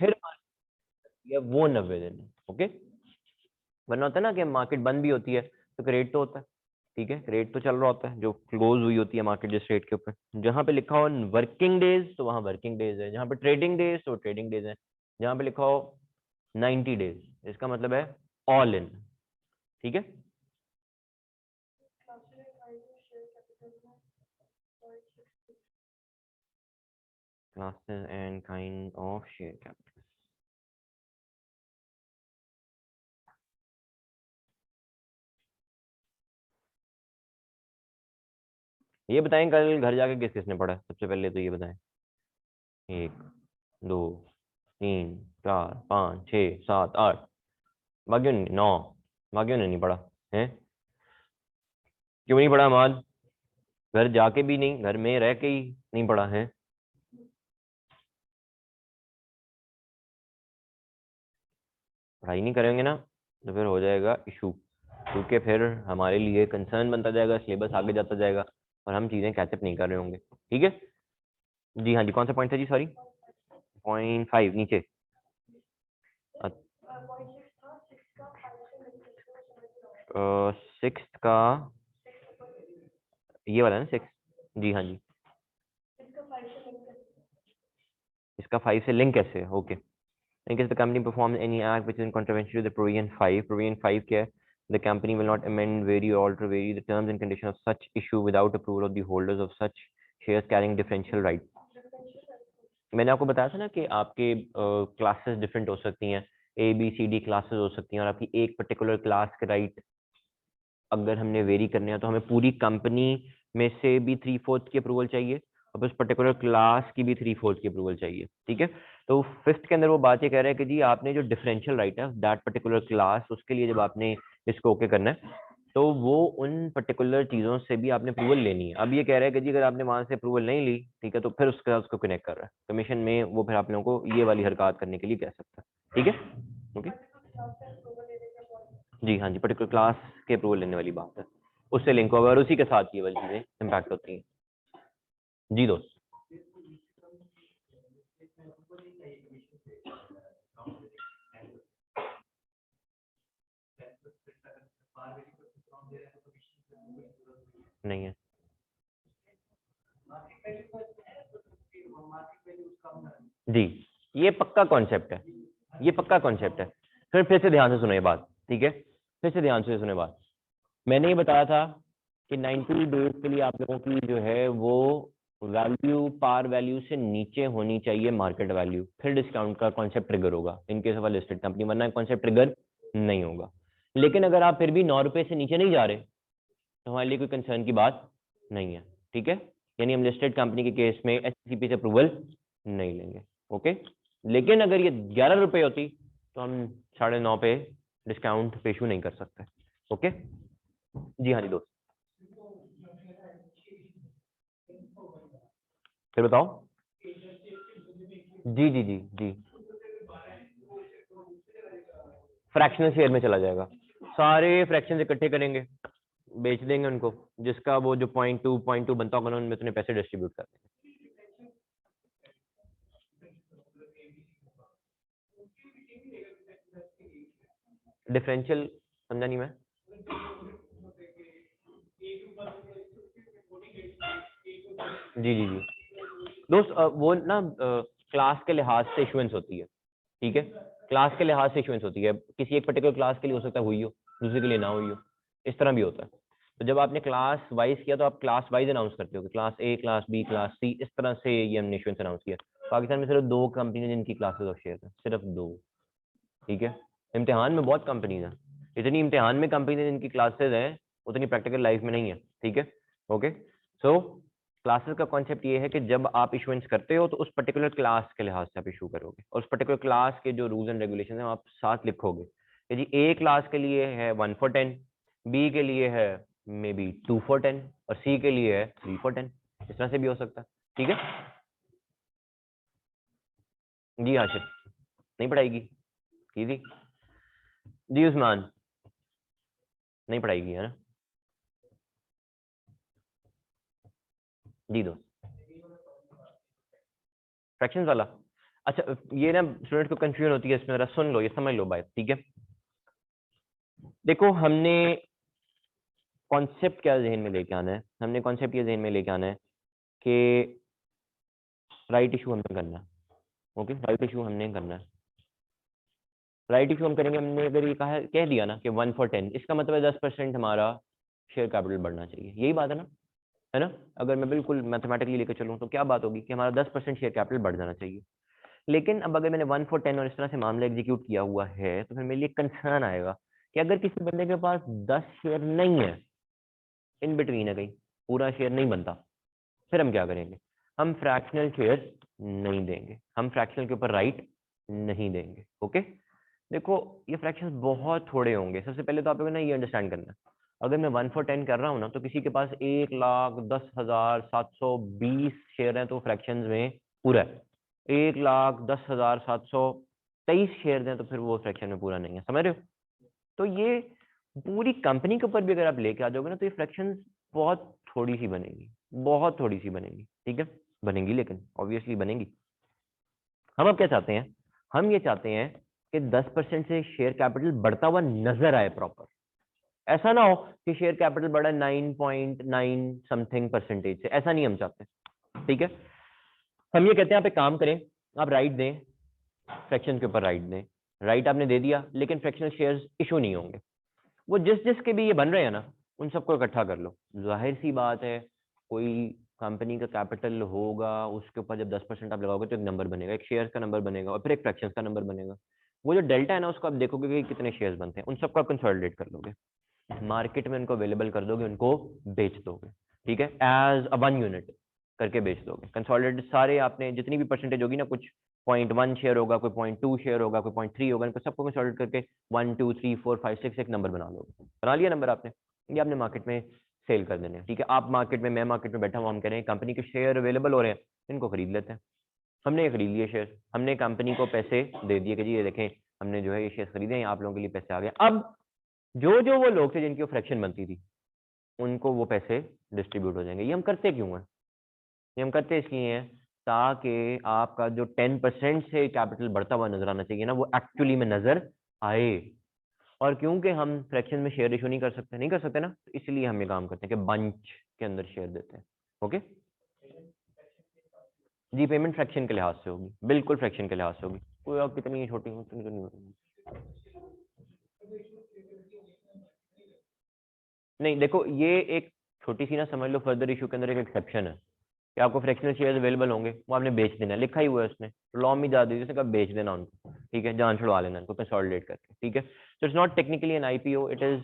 फिर वो 90 दिन है। ओके, वरना होता है ना कि मार्केट बंद भी होती है तो क्रेडिट तो होता है, ठीक है, क्रेडिट तो चल रहा होता है जो क्लोज हुई होती है मार्केट जिस रेट के ऊपर। जहां पे लिखा हो वर्किंग डेज तो वहां वर्किंग डेज है, जहां पे ट्रेडिंग डेज तो ट्रेडिंग डेज है, जहां पे लिखा हो 90 डेज इसका मतलब है ऑल इन, ठीक है। Classes and kind of share capital. ये बताएं कल घर जाके किस किसने पढ़ा है? सबसे पहले तो ये बताएं। 1 2 3 4 5 6 7 8, बाकियों ने 9, बाकियों ने नहीं पढ़ा है। क्यों नहीं पढ़ा माल? घर जाके भी नहीं, घर में रह के ही नहीं पढ़ा है। पढ़ाई नहीं करेंगे ना तो फिर हो जाएगा इशू, क्योंकि फिर हमारे लिए कंसर्न बनता जाएगा, सिलेबस आगे जाता जाएगा और हम चीजें कैचअप नहीं कर रहे होंगे, ठीक है। जी हाँ जी, कौन सा पॉइंट था जी? सॉरी, .5 नीचे। 6 का ये वाला है ना 6? जी हाँ जी, इसका 5 से लिंक कैसे है? Okay, in case the company performs any act which is in contravention to the provision 5, provision 5 क्या है? The company will not amend, vary or alter vary the terms and conditions of such issue without approval of the holders of such shares carrying differential right. मैंने आपको बताया था ना कि आपके classes different हो सकती हैं, ABCD क्लासेस हो सकती हैं, और आपकी एक पर्टिकुलर क्लास के राइट अगर हमने वेरी करने हैं तो हमें पूरी कंपनी में से भी 3/4 की अप्रूवल चाहिए और उस पर्टिकुलर क्लास की भी 3/4 की अप्रूवल चाहिए, ठीक है। तो 5th के अंदर वो बात ये कह रहा है कि जी आपने जो डिफरेंशियल राइट है दैट पर्टिकुलर क्लास, उसके लिए जब आपने इसको ओके करना है तो वो उन पर्टिकुलर चीजों से भी आपने अप्रूवल लेनी है। अब ये कह रहा है कि जी अगर आपने वहां से अप्रूवल नहीं ली, ठीक है, तो फिर उसके साथ उसको कनेक्ट कर रहा है कमीशन में, वो फिर आप लोगों को ये वाली हरकत करने के लिए कह सकता है, ठीक है। ओके, जी हाँ जी, पर्टिकुलर क्लास के अप्रूवल लेने वाली बात है, उससे लिंक होगा और उसी के साथ ये वाली चीजें इम्पैक्ट होती हैं। जी दोस्त, नहीं है जी, ये पक्का कॉन्सेप्ट है, ये पक्का कॉन्सेप्ट है। फिर से ध्यान से सुनो ये बात, ठीक है, फिर से ध्यान से सुनो बात। मैंने ये बताया था कि 90 डेज के लिए आप लोगों की जो है वो वैल्यू पार वैल्यू से नीचे होनी चाहिए मार्केट वैल्यू, फिर डिस्काउंट का कॉन्सेप्ट ट्रिगर होगा इन केस ऑफ लिस्टेड कंपनी, वरना कॉन्सेप्ट ट्रिगर नहीं होगा। लेकिन अगर आप फिर भी 9 रुपए से नीचे नहीं जा रहे तो हमारे लिए कोई कंसर्न की बात नहीं है, ठीक है। यानी हम लिस्टेड कंपनी के केस में एचसीपी से अप्रूवल नहीं लेंगे, ओके। लेकिन अगर ये 11 रुपए होती तो हम 9.5 पे डिस्काउंट पे इशू नहीं कर सकते, ओके। जी हाँ जी दोस्त, फिर बताओ। जी जी जी जी, फ्रैक्शनल शेयर में चला जाएगा, सारे फ्रैक्शन इकट्ठे करेंगे, बेच देंगे उनको, जिसका वो जो .2 बनता होगा उनमें उतने पैसे डिस्ट्रीब्यूट कर देंगे। डिफरेंशियल समझा नहीं मैं। जी जी जी दोस्त, वो ना क्लास के लिहाज से इशुएंस होती है, ठीक है, क्लास के लिहाज से इशुएंस होती है, किसी एक पर्टिकुलर क्लास के लिए हो सकता है हुई हो, दूसरे के लिए ना हुई हो, इस तरह भी होता है। तो जब आपने क्लास वाइज किया तो आप क्लास वाइज अनाउंस करते हो कि class A, class B, class C, इस तरह से ये हमने इशुएंस अनाउंस किया। पाकिस्तान में सिर्फ 2 कंपनी जिनकी क्लासेस ऑफ शेयर है, सिर्फ 2, ठीक है। इम्तिहान में बहुत कंपनीज हैं, इतनी इम्तिहान में कंपनी जिनकी क्लासेस हैं उतनी प्रैक्टिकल लाइफ में नहीं है, ठीक है। ओके, सो क्लासेस का कॉन्सेप्ट ये है कि जब आप इशुएंस करते हो तो उस पर्टिकुलर क्लास के लिहाज से आप इशू करोगे और उस पर्टिकुलर क्लास के जो रूल्स एंड रेगुलेशन है आप साथ लिखोगे कि जी ए क्लास के लिए है 1/10, बी के लिए है मे बी 2/10 और सी के लिए है 3/10, इस तरह से भी हो सकता है, ठीक है। जी आशिफ, नहीं पढ़ाएगी की जी उस्मान, नहीं पढ़ाएगी है ना। जी दोस्त, फ्रैक्शंस वाला अच्छा ये ना स्टूडेंट को कंफ्यूजन होती है इसमें, जरा सुन लो, ये समझ लो बात, ठीक है। देखो हमने कॉन्सेप्ट क्या जहन में लेके आना है, हमने कॉन्सेप्ट ये जहन में लेके आना है कि राइट इशू हमने करना है। ओके, राइट इशू हमने करना है। राइट इशू हम करेंगे, हमने अगर ये कहा कह दिया ना कि 1/10, इसका मतलब है 10% हमारा शेयर कैपिटल बढ़ना चाहिए, यही बात है ना। अगर मैं बिल्कुल मैथमेटिकली लेकर चलूँ तो क्या बात होगी कि हमारा 10% शेयर कैपिटल बढ़ जाना चाहिए। लेकिन अब अगर मैंने 1/10 और इस तरह से मामला एग्जीक्यूट किया हुआ है तो फिर मेरे लिए कंसर्न आएगा कि अगर किसी बंदे के पास 10 शेयर नहीं है, इन बिटवीन है कहीं, पूरा शेयर नहीं बनता, फिर हम क्या करेंगे? हम फ्रैक्शनल शेयर नहीं देंगे, हम फ्रैक्शनल के ऊपर राइट नहीं देंगे। ओके, देखो ये फ्रैक्शंस बहुत थोड़े होंगे। सबसे पहले तो आप लोगों ने ये अंडरस्टैंड करना है, अगर मैं 1/10 कर रहा हूँ ना, तो किसी के पास 1,10,720 शेयर हैं तो फ्रैक्शंस में पूरा है। 1,10,723 शेयर हैं तो फिर वो फ्रैक्शन में पूरा नहीं है, समझ रहे हो? तो ये पूरी कंपनी के ऊपर भी अगर आप लेके आ जाओगे ना, तो ये फ्रैक्शंस बहुत थोड़ी सी बनेगी, बहुत थोड़ी सी बनेगी, ठीक है, बनेंगी लेकिन ऑब्वियसली बनेंगी। हम अब क्या चाहते हैं? हम ये चाहते हैं कि 10% से शेयर कैपिटल बढ़ता हुआ नजर आए प्रॉपर। ऐसा ना हो कि शेयर कैपिटल बढ़ा 9.9 समथिंग परसेंटेज से, ऐसा नहीं हम चाहते, ठीक है। हम ये कहते हैं आप एक काम करें, आप राइट दें, फ्रैक्शन के ऊपर राइट दें। राइट आपने दे दिया लेकिन फ्रैक्शनल शेयर्स इशू नहीं होंगे। वो जिस जिसके भी ये बन रहे हैं ना, उन सबको इकट्ठा कर लो। जाहिर सी बात है, कोई कंपनी का कैपिटल होगा, उसके ऊपर जब 10% आप लगाओगे तो एक नंबर बनेगा, एक शेयर का नंबर बनेगा और फिर एक फ्रैक्शन का नंबर बनेगा। वो जो डेल्टा है ना, उसको आप देखोगे कि कितने शेयर्स बनते हैं, उन सबको आप कंसोलिडेट कर लोगे, मार्केट में उनको अवेलेबल कर दोगे, उनको बेच दोगे, ठीक है, एज अ 1 यूनिट करके बेच दोगे। कंसोलिडेट सारे आपने जितनी भी परसेंटेज होगी ना, कुछ 0.1 शेयर होगा, कोई 0.2 शेयर होगा, कोई 0.3 होगा, इनको सबको कंसोलिडेट करके 1 2 3 4 5 6 एक नंबर बना लोगे। बना लिया नंबर आपने, ये आपने मार्केट में सेल कर देने, ठीक है। आप मार्केट में, मैं मार्केट में बैठा हूँ, हम कह रहे हैं कंपनी के शेयर अवेलेबल हो रहे हैं, इनको खरीद लेते हैं। हमने ये खरीद लिए शेयर, हमने कंपनी को पैसे दे दिए कि जी ये देखें, हमने जो है ये शेयर खरीदे हैं, आप लोगों के लिए पैसे आ गए। अब जो जो वो लोग थे जिनकी फ्रैक्शन बनती थी, उनको वो पैसे डिस्ट्रीब्यूट हो जाएंगे। ये हम करते क्यों हैं? ये हम करते इसलिए हैं ताकि आपका जो 10% से कैपिटल बढ़ता हुआ नजर आना चाहिए ना, वो एक्चुअली में नजर आए। और क्योंकि हम फ्रैक्शन में शेयर इशू नहीं कर सकते ना, तो इसलिए हम ये काम करते हैं कि बंच के अंदर शेयर देते हैं। ओके जी, पेमेंट फ्रैक्शन के लिहाज से होगी, बिल्कुल फ्रैक्शन के लिहाज से होगी, कोई और कितनी छोटी हो उतनी तो नहीं होगी। नहीं देखो, ये एक छोटी सी ना समझ लो, फर्दर इशू के अंदर एक एक्सेप्शन है कि आपको फ्रैक्शनल शेयर्स अवेलेबल होंगे, वो आपने बेच देना है, लिखा ही हुआ है उसने, लॉ में जा दीजिए, कब बेच देना उनको, ठीक है, जान छुड़वा लेना उनको कंसोलिडेट करके, ठीक है। So it's not technically an IPO, it is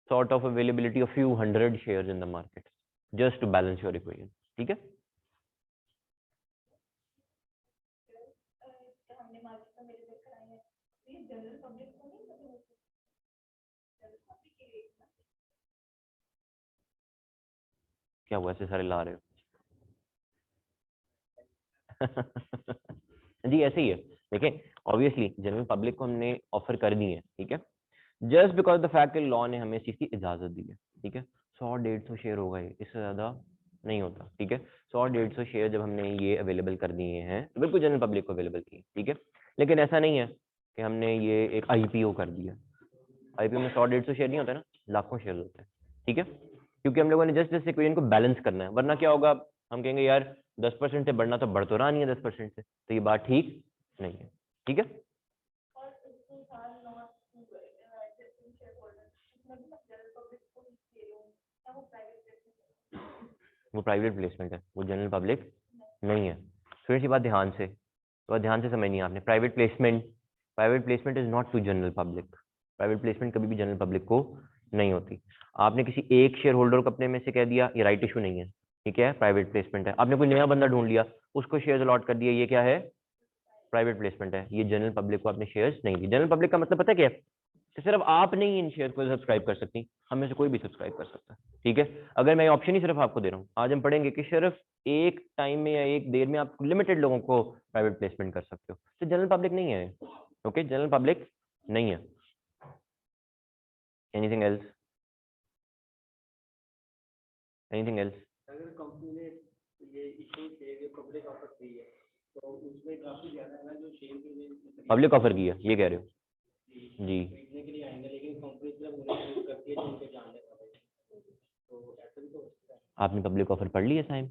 sort of availability of few hundred shares in the market just to balance your equation, ठीक है। क्या हुआ, ऐसे सारे ला रहे हो? जी ऐसे ही है। देखिए ऑब्वियसली जनरल पब्लिक को हमने ऑफर कर दी है, ठीक है, just because the fact law ने हमें इस चीज की इजाजत दी है, ठीक है। 100-150 शेयर हो गए, इससे ज्यादा नहीं होता, ठीक है। 100-150 शेयर जब हमने ये अवेलेबल कर दिए हैं तो बिल्कुल जनरल पब्लिक को अवेलेबल किए, ठीक है। लेकिन ऐसा नहीं है कि हमने ये एक आईपीओ कर दिया। आईपीओ में 100-150 शेयर नहीं होता ना, लाखों शेयर होते हैं, ठीक है। क्योंकि हम लोगों ने जस्ट जस्ट इक्वेशन को बैलेंस करना है, वरना क्या होगा, हम कहेंगे यार 10% से बढ़ना तो बढ़ तो रहा नहीं है 10% से, तो ये बात ठीक नहीं है, ठीक है। वो प्राइवेट प्लेसमेंट है, वो जनरल पब्लिक नहीं है। थोड़ी सी बात ध्यान से, तो ध्यान से समझनी है आपने, private placement is not to general public. Private placement कभी भी जनरल पब्लिक को नहीं होती। आपने किसी एक शेयर होल्डर को अपने में से कह दिया ये राइट इशू नहीं है, ठीक है, प्राइवेट प्लेसमेंट है। आपने कोई नया बंदा ढूंढ लिया, उसको शेयर अलॉट कर दिया, ये क्या है, प्राइवेट प्लेसमेंट है। ये जनरल पब्लिक को आपने शेयर्स नहीं दी। जनरल पब्लिक का मतलब पता है क्या है, कि सिर्फ आप नहीं इन शेयर को सब्सक्राइब कर सकती, हम में से कोई भी सब्सक्राइब कर सकता है, ठीक है। अगर मैं ऑप्शन ही सिर्फ आपको दे रहा हूँ, आज हम पढ़ेंगे कि सिर्फ एक टाइम में या एक देर में आप लिमिटेड लोगों को प्राइवेट प्लेसमेंट कर सकते हो, तो जनरल पब्लिक नहीं है। ओके, जनरल पब्लिक नहीं है। Anything else? Anything else? अगर कंपनी ने ये इशू किए, ये पब्लिक ऑफर की है, पब्लिक ऑफर की है, ये कह रहे हो जी? आपने पब्लिक ऑफर पढ़ ली है साइम?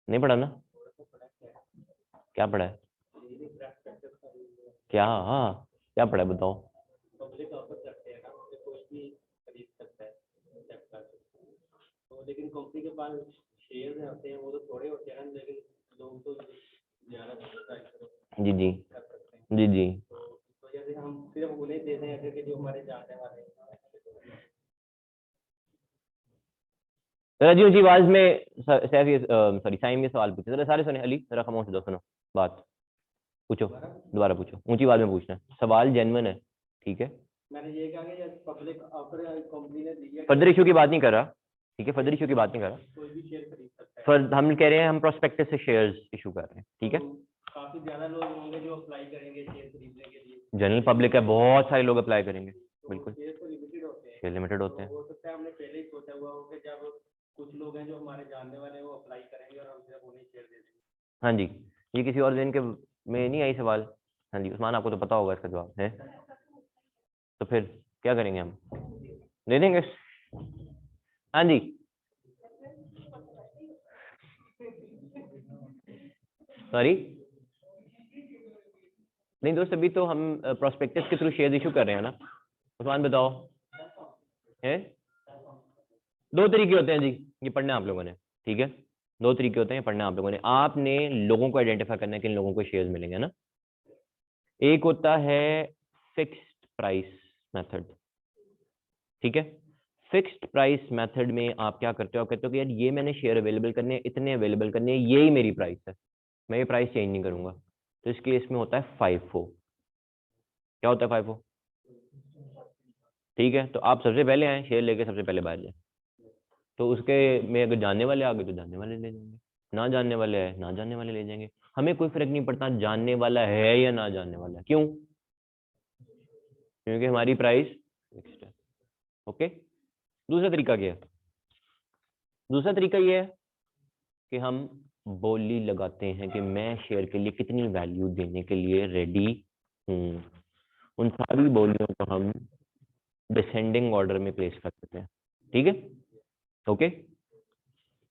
नहीं पढ़ा ना? क्या पढ़ा है? क्या? हाँ, क्या पढ़ा है बताओ? जी जी जी जी। राजीव जी आवाज में सैफ ये सॉरी साइम ये सवाल पूछे, जरा सारे सुने। अली जरा खामोश हो जाओ, सुनो बात। पूछो, दोबारा पूछो, ऊंची आवाज में पूछना है, सवाल जेन्युइन है, ठीक है? फर्दर इशू की बात नहीं कर रहा, ठीक है? फर्दर इशू की बात नहीं कर रहा। फर्द हम कह रहे हैं, हम प्रोस्पेक्टस से शेयर्स इशू कर रहे हैं, ठीक है? काफी ज्यादा लोग होंगे जो अप्लाई करेंगे शेयर खरीदने के लिए। जनरल पब्लिक है, बहुत सारे लोग अप्लाई करेंगे, बिल्कुल। शेयर लिमिटेड होते हैं। हो सकता है हमने पहले ही सोचा हुआ हो कि जब कुछ लोग हैं जो हमारे जानने वाले हैं वो अप्लाई करेंगे और हम सिर्फ उन्हें शेयर दे देंगे। हाँ जी, ये किसी और दिन के में नहीं आई सवाल? हाँ जी उस्मान, आपको तो पता होगा इसका जवाब है, तो फिर क्या करेंगे हम? दे देंगे। हाँ जी, सॉरी नहीं दोस्त, अभी तो हम प्रोस्पेक्टस के थ्रू शेयर इशू कर रहे हैं ना। उस्मान बताओ, है? दो तरीके होते हैं जी, ये पढ़ना है आप लोगों ने, ठीक है? दो तरीके होते हैं, पढ़ना है आप लोगों ने। आपने लोगों को आइडेंटिफाई करना है, किन लोगों को शेयर्स मिलेंगे ना। एक होता है फिक्स्ड प्राइस मेथड, ठीक है? फिक्स्ड प्राइस मेथड में आप क्या करते हो? आप कहते हो कि यार ये मैंने शेयर अवेलेबल करने हैं, इतने अवेलेबल करने हैं, यही मेरी प्राइस है, मैं ये प्राइस चेंज नहीं करूंगा। तो इस केस में होता है फाइफो। क्या होता है फाइफो? ठीक है, तो आप सबसे पहले आए शेयर लेके, सबसे पहले बाहर जाए, तो उसके में अगर जानने वाले आ गए तो जानने वाले ले जाएंगे, ना जानने वाले आए ना जानने वाले ले जाएंगे। हमें कोई फर्क नहीं पड़ता जानने वाला है या ना जानने वाला है, क्यों? क्योंकि हमारी प्राइस फिक्स्ड है। ओके, दूसरा तरीका क्या है? दूसरा तरीका ये है कि हम बोली लगाते हैं कि मैं शेयर के लिए कितनी वैल्यू देने के लिए रेडी हूँ। उन सारी बोलियों को हम डिसेंडिंग ऑर्डर में प्लेस कर देते हैं, ठीक है? ओके,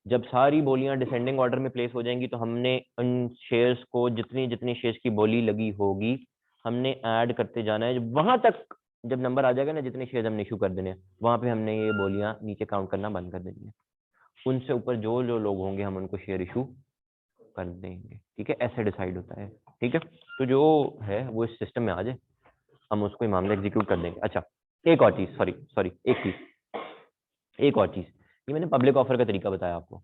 जब सारी बोलियां डिसेंडिंग ऑर्डर में प्लेस हो जाएंगी तो हमने उन शेयर्स को, जितनी जितनी शेयर्स की बोली लगी होगी, हमने ऐड करते जाना है। वहां तक जब नंबर आ जाएगा ना, जितने शेयर्स हमने इशू कर देने हैं, वहां पे हमने ये बोलियां नीचे काउंट करना बंद कर देनी है। उनसे ऊपर जो जो लोग होंगे हम उनको शेयर इशू कर देंगे, ठीक है? ऐसे डिसाइड होता है, ठीक है? तो जो है वो इस सिस्टम में आ जाए, हम उसको ये मामला एग्जीक्यूट कर देंगे। अच्छा, एक और चीज, सॉरी सॉरी, एक और चीज, ये मैंने पब्लिक ऑफर का तरीका बताया आपको।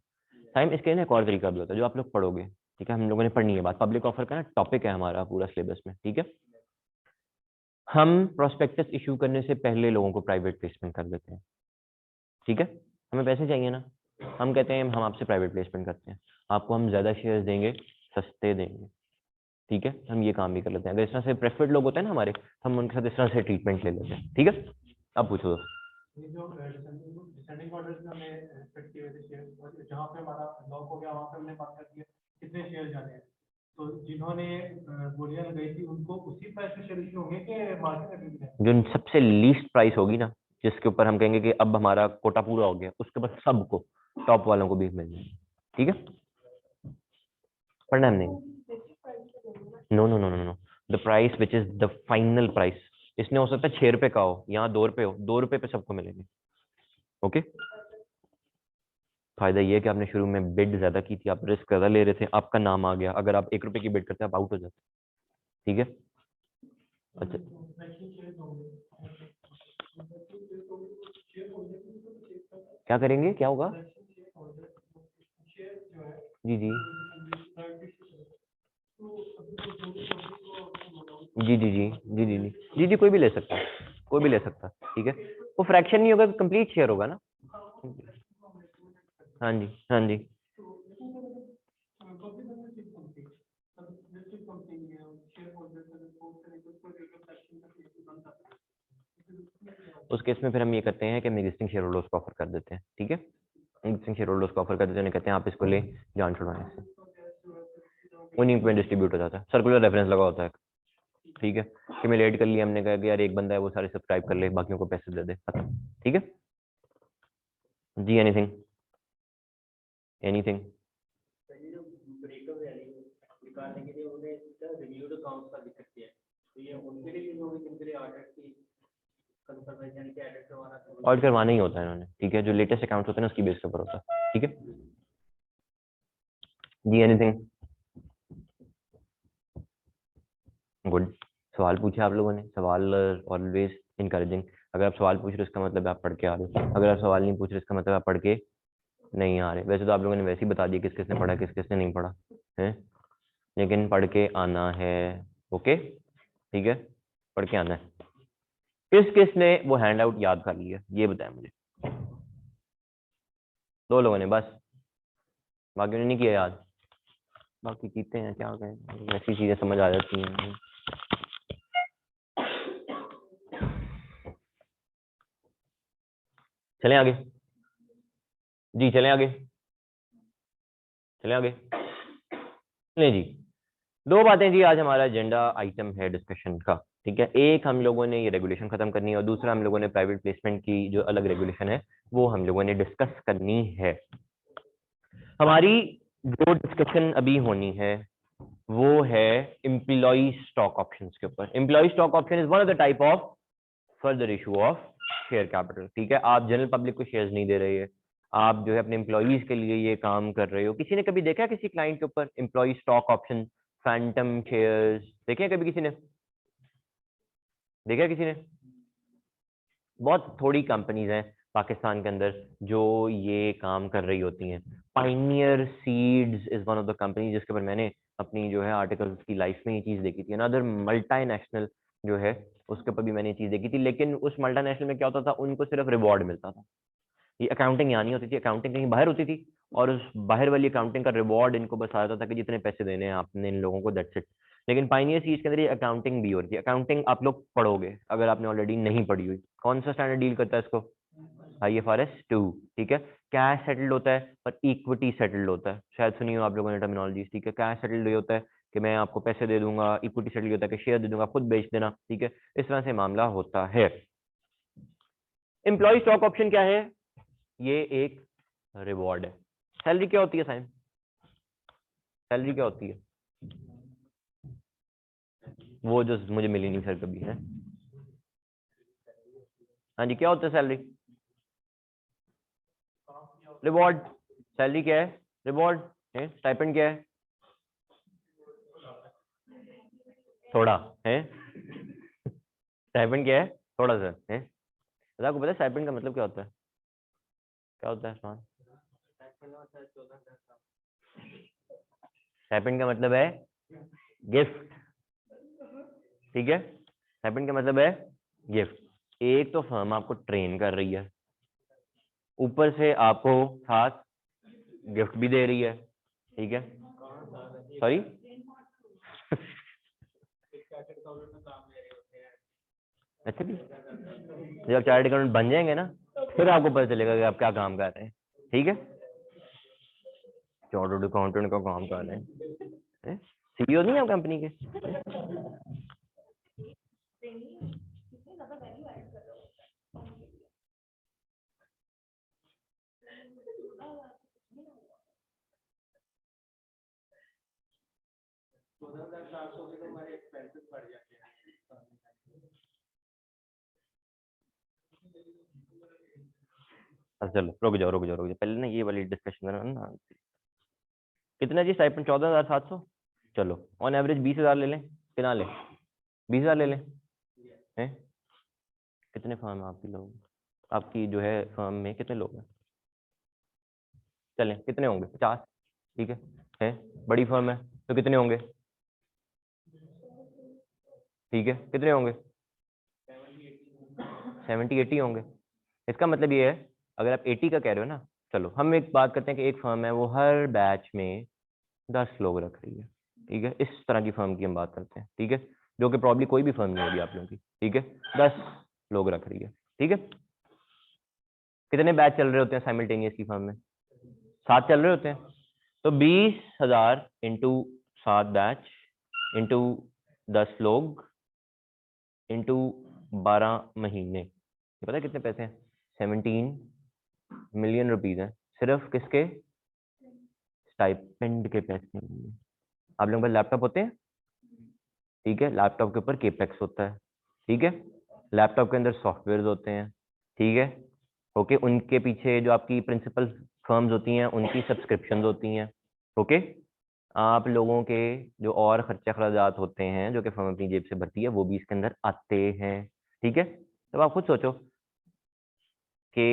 टाइम इसके ना एक और तरीका भी होता है जो आप लोग पढ़ोगे, ठीक है? हम लोगों ने पढ़नी है बात, पब्लिक ऑफर का ना टॉपिक है हमारा पूरा सिलेबस में, ठीक है? हम प्रोस्पेक्टस इशू करने से पहले लोगों को प्राइवेट प्लेसमेंट कर देते हैं, ठीक है? हमें पैसे चाहिए ना, हम कहते हैं हम आपसे प्राइवेट प्लेसमेंट करते हैं, आपको हम ज्यादा शेयर्स देंगे, सस्ते देंगे, ठीक है? हम ये काम भी कर लेते हैं। अगर इस तरह से प्रेफर्ड लोग होते हैं ना हमारे, हम उनके साथ इस तरह से ट्रीटमेंट ले लेते हैं, ठीक है? अब पूछो दोस्त। ये जो डिसेंडिंग ऑर्डर में हमने सेट किए थे शेयर, और जहां पे हमारा लॉक हो गया वहां पे हमने बात कर दिया कितने शेयर जाने हैं, तो जिन्होंने बोलियां लगाई थी उनको उसी प्राइस पे शेयर इशू होंगे कि मार्केट में जो सबसे लीस्ट प्राइस होगी ना, जिसके ऊपर हम कहेंगे कि अब हमारा कोटा पूरा हो गया, उसके बाद सबको, टॉप वालों को भी मिल जाएंगे, ठीक है? पढ़ना नहीं, no no no no no, the price which is the final price. इसने हो सकता है 6 रुपए का हो, यहाँ 2 रुपए हो, 2 रुपए पे सबको मिलेंगे, ओके? फायदा ये है कि आपने शुरू में बिड ज्यादा की थी, आप रिस्क ज्यादा ले रहे थे, आपका नाम आ गया। अगर आप 1 रुपए की बिड करते हैं आप आउट हो जाते, ठीक है? अच्छा, क्या करेंगे, क्या होगा? जी जी जी जी जी जी जी जी जी, कोई भी ले सकता है, कोई भी ले सकता है, ठीक है? वो फ्रैक्शन नहीं होगा, कंप्लीट शेयर होगा ना। हाँ जी हाँ जी, उस केस में फिर हम ये करते हैं कि हम एग्जिस्टिंग शेयर होल्डर्स को ऑफर कर देते हैं, ठीक है? एग्जिस्टिंग शेयर होल्डर्स को ऑफर कर देते हैं, कहते हैं आप इसको ले जान छुड़वाने से। उन्हीं पे डिस्ट्रीब्यूट हो जाता है, सर्कुलर रेफरेंस लगा होता है, ठीक है, क्यूमुलेट कर लिया हमने, कहा कि यार एक बंदा है वो सारे सब्सक्राइब कर ले, बाकियों को पैसे दे दे, खत्म, ठीक है जी। एनीथिंग एनीथिंग ऑडिट करवाना ही होता है इन्होंने, ठीक है, जो लेटेस्ट अकाउंट होते हैं उसकी बेस के ऊपर होता है, ठीक है जी। Anything good. सवाल पूछे आप लोगों ने, सवाल ऑलवेज इनकरेजिंग। अगर आप सवाल पूछ रहे हो इसका मतलब आप पढ़ के आ रहे हो, अगर आप सवाल नहीं पूछ रहे इसका मतलब आप पढ़ के नहीं आ रहे। वैसे तो आप लोगों ने वैसे ही बता दिया किस किसने पढ़ा किस किसने नहीं पढ़ा है, लेकिन पढ़ के आना है, ओके ठीक है, पढ़ के आना है। किस किसने वो हैंड आउट याद कर लिया ये बताया मुझे? 2 लोगों ने बस, बाकी ने नहीं किया याद। बाकी कीते हैं क्या कहें, वैसी चीजें समझ आ जाती हैं। चलें आगे जी, चलें आगे, चलें आगे। चलें जी, 2 बातें जी आज हमारा एजेंडा आइटम है डिस्कशन का, ठीक है। एक हम लोगों ने ये रेगुलेशन खत्म करनी है और दूसरा हम लोगों ने प्राइवेट प्लेसमेंट की जो अलग रेगुलेशन है वो हम लोगों ने डिस्कस करनी है। हमारी जो डिस्कशन अभी होनी है वो है एम्प्लॉय स्टॉक ऑप्शंस के ऊपर। Employee stock option is one of the type of further issue of share capital, ठीक है। आप जनरल पब्लिक को शेयर्स नहीं दे रहे हैं, आप जो है अपने एम्प्लॉयज के लिए ये काम कर रहे हो। किसी ने कभी देखा किसी क्लाइंट के ऊपर employee stock option, phantom shares देखे कभी किसी ने? देखा किसी ने? बहुत थोड़ी कंपनीज हैं पाकिस्तान के अंदर जो ये काम कर रही होती हैं। Pioneer seeds is one of the company जिसके ऊपर मैंने अपनी जो है आर्टिकल्स की लाइफ में ये चीज देखी थी। अनदर मल्टीनेशनल जो है उसके ऊपर भी मैंने ये चीज देखी थी, लेकिन उस मल्टीनेशनल में क्या होता था, उनको सिर्फ रिवॉर्ड मिलता था। ये अकाउंटिंग यहाँ नहीं होती थी, अकाउंटिंग कहीं बाहर होती थी और उस बाहर वाली अकाउंटिंग का रिवॉर्ड इनको बस आता था कि जितने पैसे देने हैं आपने इन लोगों को, दैट्स इट। लेकिन पाइनियर सीज के अंदर ये अकाउंटिंग भी होती है। अकाउंटिंग आप लोग पढ़ोगे अगर आपने ऑलरेडी नहीं पढ़ी हुई। कौन सा स्टैंडर्ड डील करता है इसको? IFRS 2, ठीक है। कैश सेटल्ड होता है पर इक्विटी सेटल्ड होता है, शायद सुनी हो आप लोगों ने टर्मिनोलॉजी, ठीक है। कैश सेटल्ड ये होता है कि मैं आपको पैसे दे दूंगा, इक्विटी सेटल्ड होता है कि शेयर दे दूंगा, खुद बेच देना, ठीक है। इस तरह से मामला होता है। एम्प्लॉय स्टॉक ऑप्शन क्या है? ये एक रिवॉर्ड है। सैलरी क्या होती है साइम? सैलरी क्या होती है? वो जो मुझे मिली नहीं सर कभी है। हाँ जी, क्या होता है सैलरी? रिवॉर्ड। सैलरी क्या है? रिवॉर्ड है। स्टाइपेंड क्या है? थोड़ा है। स्टाइपेंड क्या है? थोड़ा सा है। तो आपको पता है स्टाइपेंड का मतलब क्या होता है? क्या होता है समान? स्टाइपेंड का मतलब है गिफ्ट, ठीक है। स्टाइपेंड का मतलब है गिफ्ट। एक तो फर्म आपको ट्रेन कर रही है, ऊपर से आपको साथ गिफ्ट भी दे रही है, ठीक है। सॉरी अच्छा भी, जब चार्टर्ड अकाउंटेंट बन जाएंगे ना फिर आपको पता चलेगा कि आप क्या काम कर रहे हैं, ठीक है। चार्टर्ड अकाउंटेंट का काम कर रहे हैं, CEO नहीं है कंपनी के। अच्छा चलो रुक जाओ रुक जाओ रुक जाओ, पहले ना ये वाली डिस्कशन करो ना। कितना जी स्टाइपेंड? 14,700। चलो ऑन एवरेज 20,000 ले लें, कितना लें? 20,000 ले लें हैं? कितने फर्म है आपकी लोग, आपकी जो है फर्म में कितने लोग हैं? चलें कितने होंगे? 50, ठीक है बड़ी फर्म है तो कितने होंगे? ठीक है कितने होंगे? 70-80 होंगे। इसका मतलब ये है अगर आप 80 का कह रहे हो ना, चलो हम एक बात करते हैं कि एक फर्म है वो हर बैच में 10 लोग रख रही है, ठीक है। इस तरह की फर्म की हम बात करते हैं, ठीक है, जो कि प्रॉब्ली कोई भी फर्म नहीं होगी आप लोगों की, ठीक है। 10 लोग रख रही है, ठीक है। कितने बैच चल रहे होते हैं साइमल्टेनियस की फर्म में? 7 चल रहे होते हैं। तो 20,000 इंटू 7 बैच इंटू 10 लोग इंटू 12 महीने, ये पता है कितने पैसे हैं? 17 मिलियन रुपीज हैं सिर्फ किसके? स्टाइपेंड के पैसे। आप लोगों के पास लैपटॉप होते हैं, ठीक है, लैपटॉप के ऊपर केपेक्स होता है, ठीक है, लैपटॉप के अंदर सॉफ्टवेयर होते हैं, ठीक है, ओके, उनके पीछे जो आपकी प्रिंसिपल फर्म्स होती हैं उनकी सब्सक्रिप्शन होती हैं, ओके, आप लोगों के जो और खर्चा खराजात होते हैं जो कि फर्म अपनी जेब से भरती है वो भी इसके अंदर आते हैं, ठीक है। तो आप खुद सोचो कि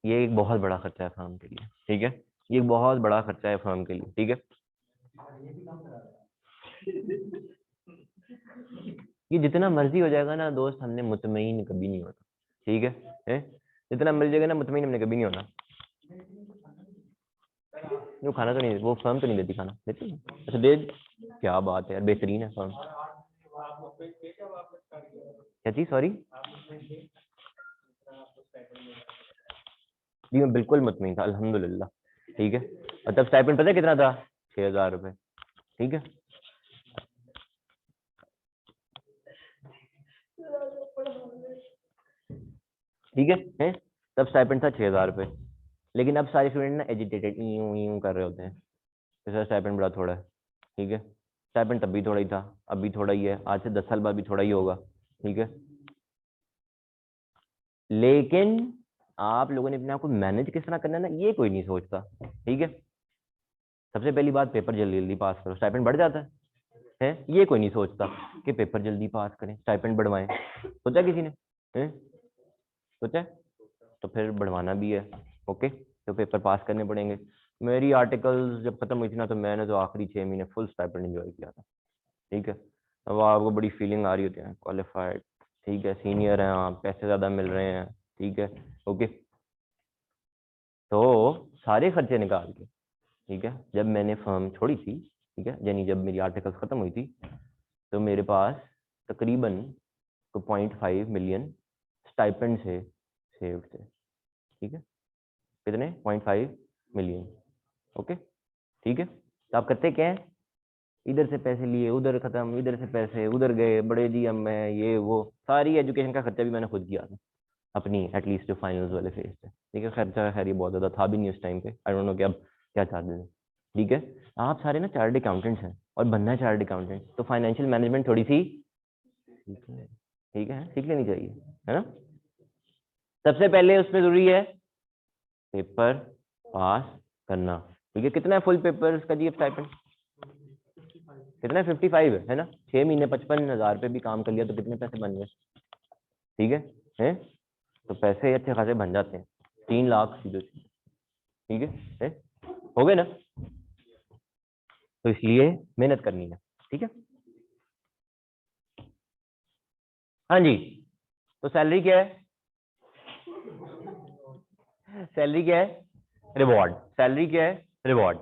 ये एक बहुत बड़ा खर्चा है फर्म के लिए, ठीक है, ये एक बहुत बड़ा खर्चा है फर्म के लिए, ठीक है। ये जितना मर्जी हो जाएगा ना दोस्त, हमने मुतमईन कभी नहीं होना, ठीक है? जितना मिल जाएगा ना मुतमईन हमने कभी नहीं होना। वो खाना तो नहीं, वो फर्म तो नहीं देती खाना, देती है? अच्छा दे, क्या बात है यार, बेहतरीन है फर्म। क्या चीज? सॉरी जी, मैं बिल्कुल मुतमईन था अल्हम्दुलिल्लाह, ठीक है। और तब स्टाइपेंड पता है कितना था? 6,000 रुपए, ठीक है। ठीक है, तब स्टाइपेंड था 6,000 रुपए, लेकिन अब सारे स्टूडेंट ना एजिटेटेड यूं यूं कर रहे होते हैं कि सर स्टाइपेंड बड़ा थोड़ा है, ठीक है। स्टाइपेंड तब भी थोड़ा ही था, अब भी थोड़ा ही है, आज से 10 साल बाद भी थोड़ा ही होगा, ठीक है। लेकिन आप लोगों ने अपने आप को मैनेज किस तरह करना है ना, ये कोई नहीं सोचता, ठीक है। सबसे पहली बात, पेपर जल्दी जल्दी पास करो, स्टाइपेंड बढ़ जाता है, ये कोई नहीं सोचता कि पेपर जल्दी पास करें, स्टाइपेंड बढ़वाएं। सोचा किसी ने? हैं? सोचा? तो फिर बढ़वाना भी है, ओके, तो पेपर पास करने पड़ेंगे। मेरी आर्टिकल्स जब खत्म हुई थी ना, तो मैंने तो आखिरी 6 महीने फुल स्टाइपेंड एंजॉय किया था, ठीक है। अब आपको बड़ी फीलिंग आ रही होती है, क्वालिफाइड, ठीक है, सीनियर हैं आप, पैसे ज़्यादा मिल रहे हैं, ठीक है, ओके। तो सारे खर्चे निकाल के, ठीक है, जब मैंने फर्म छोड़ी थी, ठीक है, यानी जब मेरी आर्टिकल्स खत्म हुई थी, तो मेरे पास तकरीबन 0.5 मिलियन स्टाइपेंड से सेव थे, ठीक है। कितने? 0.5 मिलियन, ओके, ठीक है। तो आप करते क्या है? इधर से पैसे लिए, उधर खत्म, इधर से पैसे उधर गए, बड़े जी अब मैं ये वो, सारी एजुकेशन का खर्चा भी मैंने खुद किया था अपनी, एटलीस्ट जो फाइनल्स वाले फेज थे, ठीक है। खर्चा खैर ये बहुत ज्यादा था भी नहीं उस टाइम पे, आई डोंट नो कि अब क्या चार्जेस है, ठीक है। आप सारे ना चार्टर्ड अकाउंटेंट्स हैं और बनना है चार्टर्ड अकाउंटेंट, तो फाइनेंशियल मैनेजमेंट थोड़ी सी ठीक है, सीख लेनी चाहिए, है ना। सबसे पहले उसमें जरूरी है पेपर पास करना, ठीक है। कितना है फुल पेपर का जी स्टाइपेंड? कितना है? 55 है ना। 6 महीने 55,000 पे भी काम कर लिया तो कितने पैसे बन गए, ठीक है? तो पैसे अच्छे खासे बन जाते हैं, 3 लाख सीधे, ठीक है? हो गए ना। तो इसलिए मेहनत करनी है, ठीक है। हाँ जी, तो सैलरी क्या है? सैलरी क्या है? रिवॉर्ड। सैलरी क्या है? रिवॉर्ड।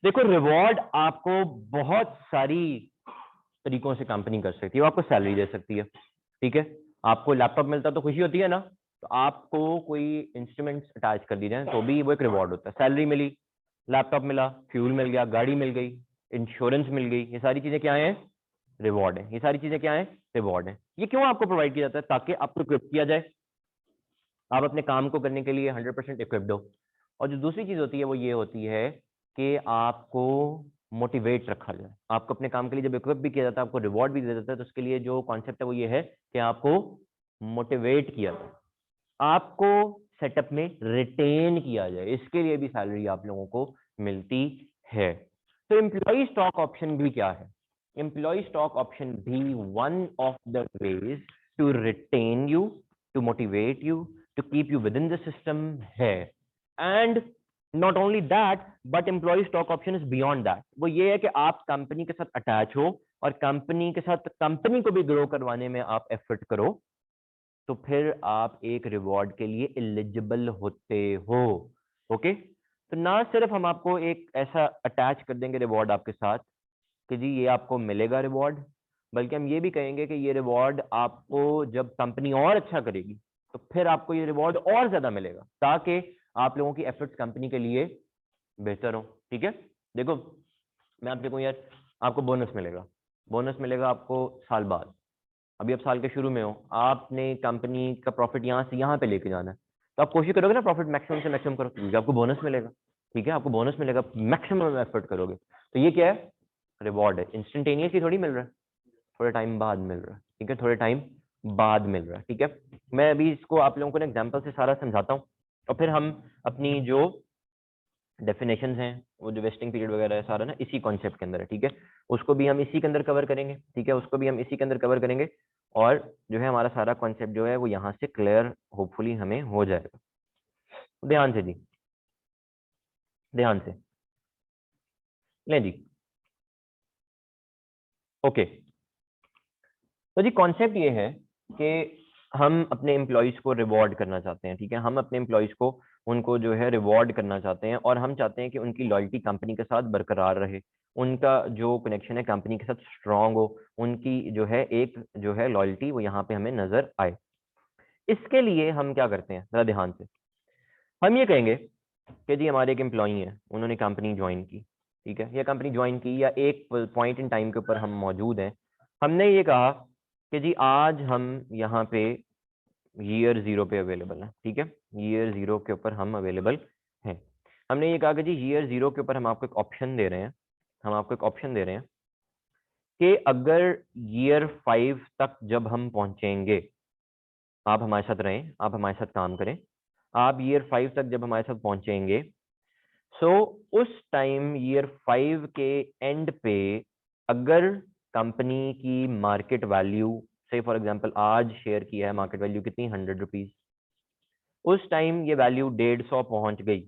देखो रिवॉर्ड आपको बहुत सारी तरीकों से कंपनी कर सकती है, वो आपको सैलरी दे सकती है, ठीक है। आपको लैपटॉप मिलता तो खुशी होती है ना, तो आपको कोई इंस्ट्रूमेंट्स अटैच कर दी जाए तो भी वो एक रिवॉर्ड होता है। सैलरी मिली, लैपटॉप मिला, फ्यूल मिल गया, गाड़ी मिल गई, इंश्योरेंस मिल गई, ये सारी चीजें क्या है? रिवॉर्ड है। ये सारी चीजें क्या है? रिवॉर्ड है। ये क्यों आपको प्रोवाइड किया जाता है? ताकि आपको इक्विप किया जाए, आप अपने काम को करने के लिए 100% इक्विप्ड हो। और जो दूसरी चीज होती है वो ये होती है कि आपको मोटिवेट रखा जाए। आपको अपने काम के लिए जब इक्विप भी किया जाता है, आपको रिवॉर्ड भी दिया जाता है, तो उसके लिए जो कॉन्सेप्ट है वो ये है कि आपको मोटिवेट किया जाए, आपको सेटअप में रिटेन किया जाए, इसके लिए भी सैलरी आप लोगों को मिलती है। तो एम्प्लॉय स्टॉक ऑप्शन भी क्या है? एम्प्लॉय स्टॉक ऑप्शन भी one of the ways to retain you, to motivate you, to keep you within the system है। And not only that, but employ stock option is beyond that. वो ये है कि आप company के साथ attach हो और कंपनी के साथ कंपनी को भी ग्रो करवाने में आप एफर्ट करो, तो फिर आप एक रिवॉर्ड के लिए एलिजिबल होते हो, ओके। तो ना सिर्फ हम आपको एक ऐसा अटैच कर देंगे रिवॉर्ड आपके साथ कि जी ये आपको मिलेगा रिवॉर्ड, बल्कि हम ये भी कहेंगे कि ये रिवॉर्ड आपको जब कंपनी और अच्छा करेगी तो फिर आपको ये रिवॉर्ड और ज्यादा मिलेगा, ताकि आप लोगों की एफर्ट्स कंपनी के लिए बेहतर हो, ठीक है। देखो मैं आपसे कहूँ यार आपको बोनस मिलेगा आपको साल बाद, अभी आप साल के शुरू में हो, आपने कंपनी का प्रॉफिट यहाँ से यहाँ पे लेके जाना है, तो आप कोशिश करोगे ना प्रॉफिट मैक्सिमम से मैक्सिमम करो, क्योंकि आपको बोनस मिलेगा। ठीक है, आपको बोनस मिलेगा, मैक्सिमम एफर्ट करोगे। तो ये क्या है, रिवॉर्ड है, इंस्टेंटेनियसली थोड़ी मिल रहा है, थोड़े टाइम बाद मिल रहा है। ठीक है, थोड़े टाइम बाद मिल रहा है। ठीक है, मैं अभी इसको आप लोगों को ना एग्जाम्पल से सारा समझाता हूँ, और फिर हम अपनी जो डेफिनेशंस हैं, वो जो वेस्टिंग पीरियड वगैरह है, सारा ना इसी कॉन्सेप्ट के अंदर है। ठीक है, उसको भी हम इसी के अंदर कवर करेंगे। ठीक है, उसको भी हम इसी के अंदर कवर करेंगे, और जो है हमारा सारा कॉन्सेप्ट जो है वो यहाँ से क्लियर होपफुली हमें हो जाएगा। ध्यान से जी, ध्यान से लें जी। ओके, तो जी कॉन्सेप्ट ये है कि हम अपने एम्प्लॉयज को रिवॉर्ड करना चाहते हैं। ठीक है, हम अपने एम्प्लॉयज को उनको जो है रिवॉर्ड करना चाहते हैं, और हम चाहते हैं कि उनकी लॉयल्टी कंपनी के साथ बरकरार रहे, उनका जो कनेक्शन है कंपनी के साथ स्ट्रांग हो, उनकी जो है एक जो है लॉयल्टी वो यहाँ पे हमें नजर आए। इसके लिए हम क्या करते हैं, जरा ध्यान से। हम ये कहेंगे कि जी हमारे एक एम्प्लॉई है, उन्होंने कंपनी ज्वाइन की। ठीक है, या कंपनी ज्वाइन की, या एक पॉइंट इन टाइम के ऊपर हम मौजूद हैं, हमने ये कहा कि जी आज हम यहाँ पे ईयर 0 पे अवेलेबल है। ठीक है, ईयर 0 के ऊपर हम अवेलेबल हैं। हमने ये कहा कि जी ईयर 0 के ऊपर हम आपको एक ऑप्शन दे रहे हैं, हम आपको एक ऑप्शन दे रहे हैं कि अगर ईयर 5 तक जब हम पहुंचेंगे, आप हमारे साथ रहें, आप हमारे साथ काम करें, आप ईयर 5 तक जब हमारे साथ पहुंचेंगे, सो उस टाइम ईयर 5 के एंड पे अगर कंपनी की मार्केट वैल्यू, से फॉर एग्जांपल आज शेयर की है मार्केट वैल्यू कितनी, 100 रुपीज, उस टाइम ये वैल्यू 150 पहुंच गई,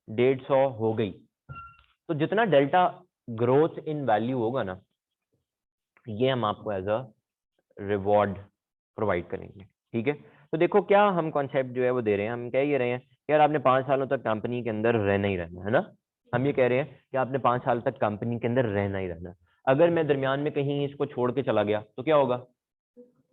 150 हो गई, तो जितना डेल्टा ग्रोथ इन वैल्यू होगा ना, ये हम आपको एज अ रिवॉर्ड प्रोवाइड करेंगे। ठीक है, तो देखो क्या हम कॉन्सेप्ट जो है वो दे रहे हैं, हम कह ये रहे हैं यार आपने 5 सालों तक कंपनी के अंदर रहना ही रहना है ना, हम ये कह रहे हैं कि आपने 5 साल तक कंपनी के अंदर रहना ही रहना। अगर मैं दरमियान में कहीं इसको छोड़ के चला गया तो क्या होगा,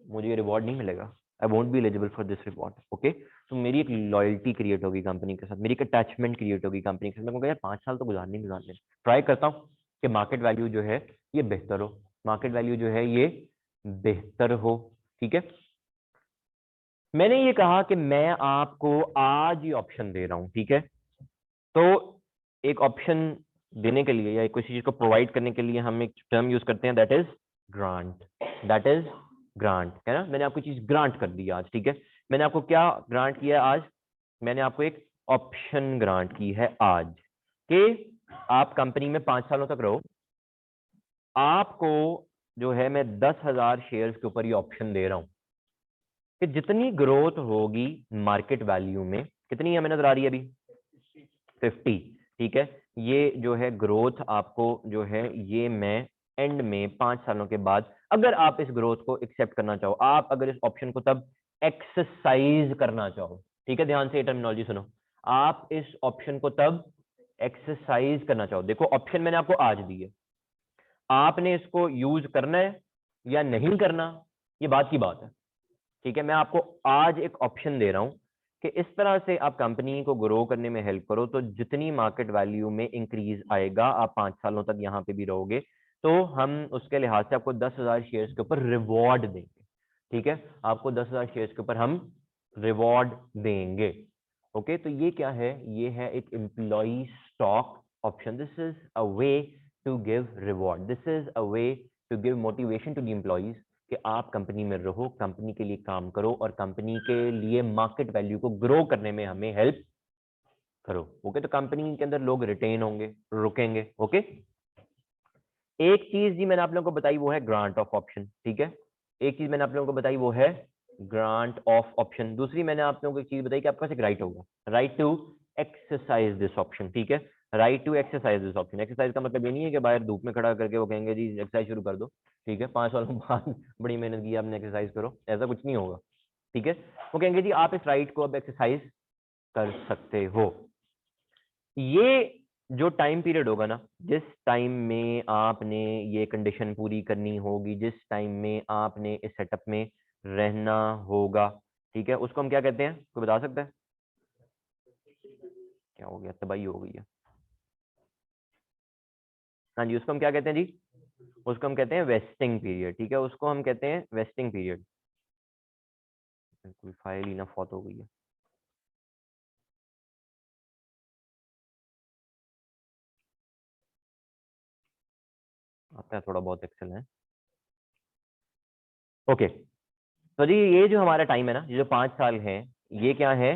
मुझे ये रिवॉर्ड नहीं मिलेगा, I won't be eligible for this reward. Okay, तो मेरी एक लॉयल्टी क्रिएट होगी कंपनी के साथ, मेरी एक अटैचमेंट क्रिएट होगी कंपनी के साथ। मैं कहूँगा यार 5 साल तो गुजारने ट्राई करता हूँ कि मार्केट वैल्यू जो है ये बेहतर हो, मार्केट वैल्यू जो है ये बेहतर हो। ठीक है, मैंने ये कहा कि मैं आपको आज ही ऑप्शन दे रहा हूं। ठीक है, तो एक ऑप्शन देने के लिए या किसी चीज को प्रोवाइड करने के लिए हम एक टर्म यूज करते हैं, that is grant. That is grant है ना, मैंने आपको चीज ग्रांट कर दी आज। ठीक है, मैंने आपको क्या ग्रांट किया आज, मैंने आपको एक ऑप्शन ग्रांट की है आज, कि आप कंपनी में 5 सालों तक रहो, आपको जो है मैं 10,000 शेयर्स के ऊपर ये ऑप्शन दे रहा हूं कि जितनी ग्रोथ होगी मार्केट वैल्यू में, कितनी हमें नजर आ रही है अभी, 50। ठीक है, ये जो है ग्रोथ आपको जो है ये मैं एंड में 5 सालों के बाद, अगर आप इस ग्रोथ को एक्सेप्ट करना चाहो, आप अगर इस ऑप्शन को तब एक्सरसाइज करना चाहो। ठीक है, ध्यान से ये टर्मिनोलॉजी सुनो, आप इस ऑप्शन को तब एक्सरसाइज करना चाहो। देखो ऑप्शन मैंने आपको आज दी है, आपने इसको यूज करना है या नहीं करना, ये बात की बात है। ठीक है, मैं आपको आज एक ऑप्शन दे रहा हूं कि इस तरह से आप कंपनी को ग्रो करने में हेल्प करो, तो जितनी मार्केट वैल्यू में इंक्रीज आएगा, आप 5 सालों तक यहाँ पे भी रहोगे, तो हम उसके लिहाज से आपको 10,000 शेयर्स के ऊपर रिवॉर्ड देंगे। ठीक है, आपको 10,000 शेयर्स के ऊपर हम रिवॉर्ड देंगे। ओके, तो ये क्या है, ये है एक employee stock option. This is a way to give reward, this is a way to give motivation to the employees कि आप कंपनी में रहो, कंपनी के लिए काम करो, और कंपनी के लिए मार्केट वैल्यू को ग्रो करने में हमें हेल्प करो। ओके, तो कंपनी के अंदर लोग रिटेन होंगे, रुकेंगे। ओके, एक चीज जी मैंने आप लोगों को बताई वो है ग्रांट ऑफ ऑप्शन। ठीक है, एक चीज मैंने आप लोगों को बताई वो है ग्रांट ऑफ ऑप्शन। दूसरी मैंने आप लोगों को एक चीज बताई कि आपके पास एक राइट होगा, right to exercise this option. ठीक है, right to exercise this option. Exercise का मतलब ये नहीं है कि बाहर धूप में खड़ा करके वो कहेंगे जी एक्सरसाइज शुरू कर दो। ठीक है, 5 सालों बाद बड़ी मेहनत की आपने, एक्सरसाइज करो, ऐसा कुछ नहीं होगा। ठीक है, वो कहेंगे जी आप इस राइट को अब एक्सरसाइज कर सकते हो। ये जो टाइम पीरियड होगा ना, जिस टाइम में आपने ये कंडीशन पूरी करनी होगी, जिस टाइम में आपने इस सेटअप में रहना होगा, ठीक है, उसको हम क्या कहते हैं, कोई बता सकता है, क्या हो गया, तबाही हो गई है। हाँ जी, उसको हम क्या कहते हैं जी? उसको हम कहते हैं वेस्टिंग पीरियड। ठीक है, उसको हम कहते हैं वेस्टिंग पीरियड। बिल्कुल, फाइल इनफ फॉत हो गई है। आता है थोड़ा बहुत एक्सेल है। ओके, तो जी ये जो हमारा टाइम है ना, ये जो 5 साल है, ये क्या है?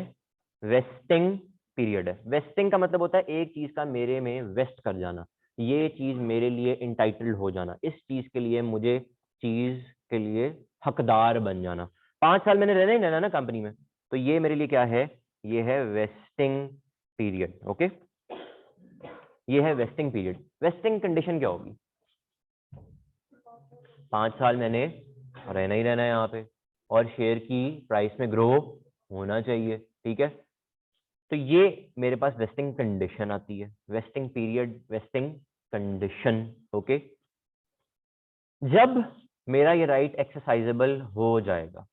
वेस्टिंग पीरियड है। वेस्टिंग का मतलब होता है एक चीज का मेरे में वेस्ट कर जाना, ये चीज मेरे लिए इंटाइटल्ड हो जाना, इस चीज के लिए मुझे चीज के लिए हकदार बन जाना। 5 साल मैंने रहना ही रहना ना कंपनी में, तो ये मेरे लिए क्या है? ये है वेस्टिंग पीरियड। ओके, ये है वेस्टिंग पीरियड। वेस्टिंग कंडीशन क्या होगी? 5 साल मैंने रहना ही रहना है यहाँ पे, और शेयर की प्राइस में ग्रो होना चाहिए। ठीक है, तो ये मेरे पास वेस्टिंग कंडीशन आती है, vesting period, wasting condition. Okay, जब मेरा ये राइट एक्सरसाइजेबल हो जाएगा,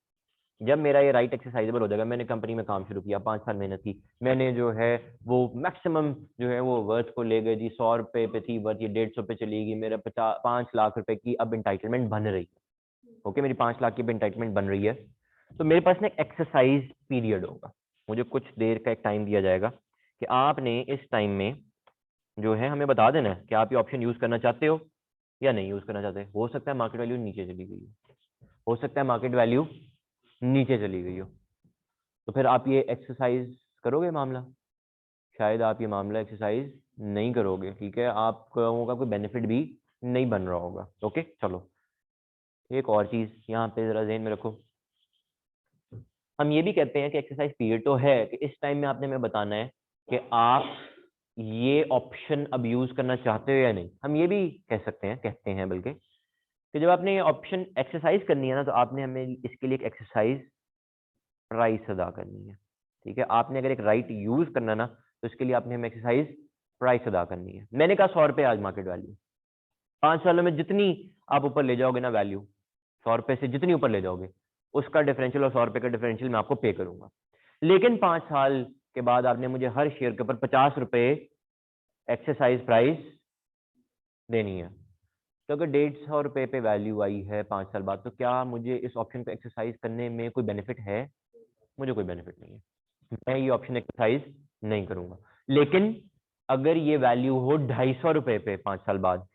जब मेरा ये राइट एक्सरसाइजेबल हो जाएगा, मैंने कंपनी में काम शुरू किया, 5 साल मेहनत की, मैंने जो है वो मैक्सिमम जो है वो वर्थ को ले गए जी, 100 रुपए पे थी वर्थ, ये 150 पे चली गई, मेरा 5 लाख रुपए की अब इंटाइटलमेंट बन रही है। ओके, मेरी 5 लाख की इंटाइटलमेंट बन रही है, तो मेरे पास ना एक एक्सरसाइज पीरियड होगा, मुझे कुछ देर का एक टाइम दिया जाएगा कि आपने इस टाइम में जो है हमें बता देना है कि आप ये ऑप्शन यूज करना चाहते हो या नहीं यूज करना चाहते। हो सकता है मार्केट वैल्यू नीचे चली गई हो सकता है मार्केट वैल्यू नीचे चली गई हो, तो फिर आप ये एक्सरसाइज करोगे मामला? शायद आप ये मामला एक्सरसाइज नहीं करोगे। ठीक है, आप लोगों का कोई बेनिफिट भी नहीं बन रहा होगा। ओके, चलो एक और चीज यहाँ पे जरा ध्यान में रखो, हम ये भी कहते हैं कि एक्सरसाइज पीरियड तो है कि इस टाइम में आपने हमें बताना है कि आप ये ऑप्शन अब यूज करना चाहते हो या नहीं। हम ये भी कह सकते हैं, कहते हैं बल्कि, कि जब आपने ये ऑप्शन एक्सरसाइज करनी है ना, तो आपने हमें इसके लिए एक एक्सरसाइज प्राइस अदा करनी है। ठीक है, आपने अगर एक राइट यूज करना ना, तो इसके लिए आपने हमें एक्सरसाइज प्राइस अदा करनी है। मैंने कहा 100 रुपए आज मार्केट वैल्यू, 5 सालों में जितनी आप ऊपर ले जाओगे ना वैल्यू, 100 रुपए से जितनी ऊपर ले जाओगे, उसका डिफरेंशियल और 100 रुपए का डिफरेंशियल मैं आपको पे करूंगा। लेकिन 5 साल के बाद आपने मुझे हर शेयर के ऊपर 50 रुपए एक्सरसाइज प्राइस देनी है। तो अगर 150 रुपए पे वैल्यू आई है 5 साल बाद, तो क्या मुझे इस ऑप्शन को एक्सरसाइज करने में कोई बेनिफिट है? मुझे कोई बेनिफिट नहीं है, मैं ये ऑप्शन एक्सरसाइज नहीं करूंगा। लेकिन अगर ये वैल्यू हो 250 रुपए पे 5 साल बाद,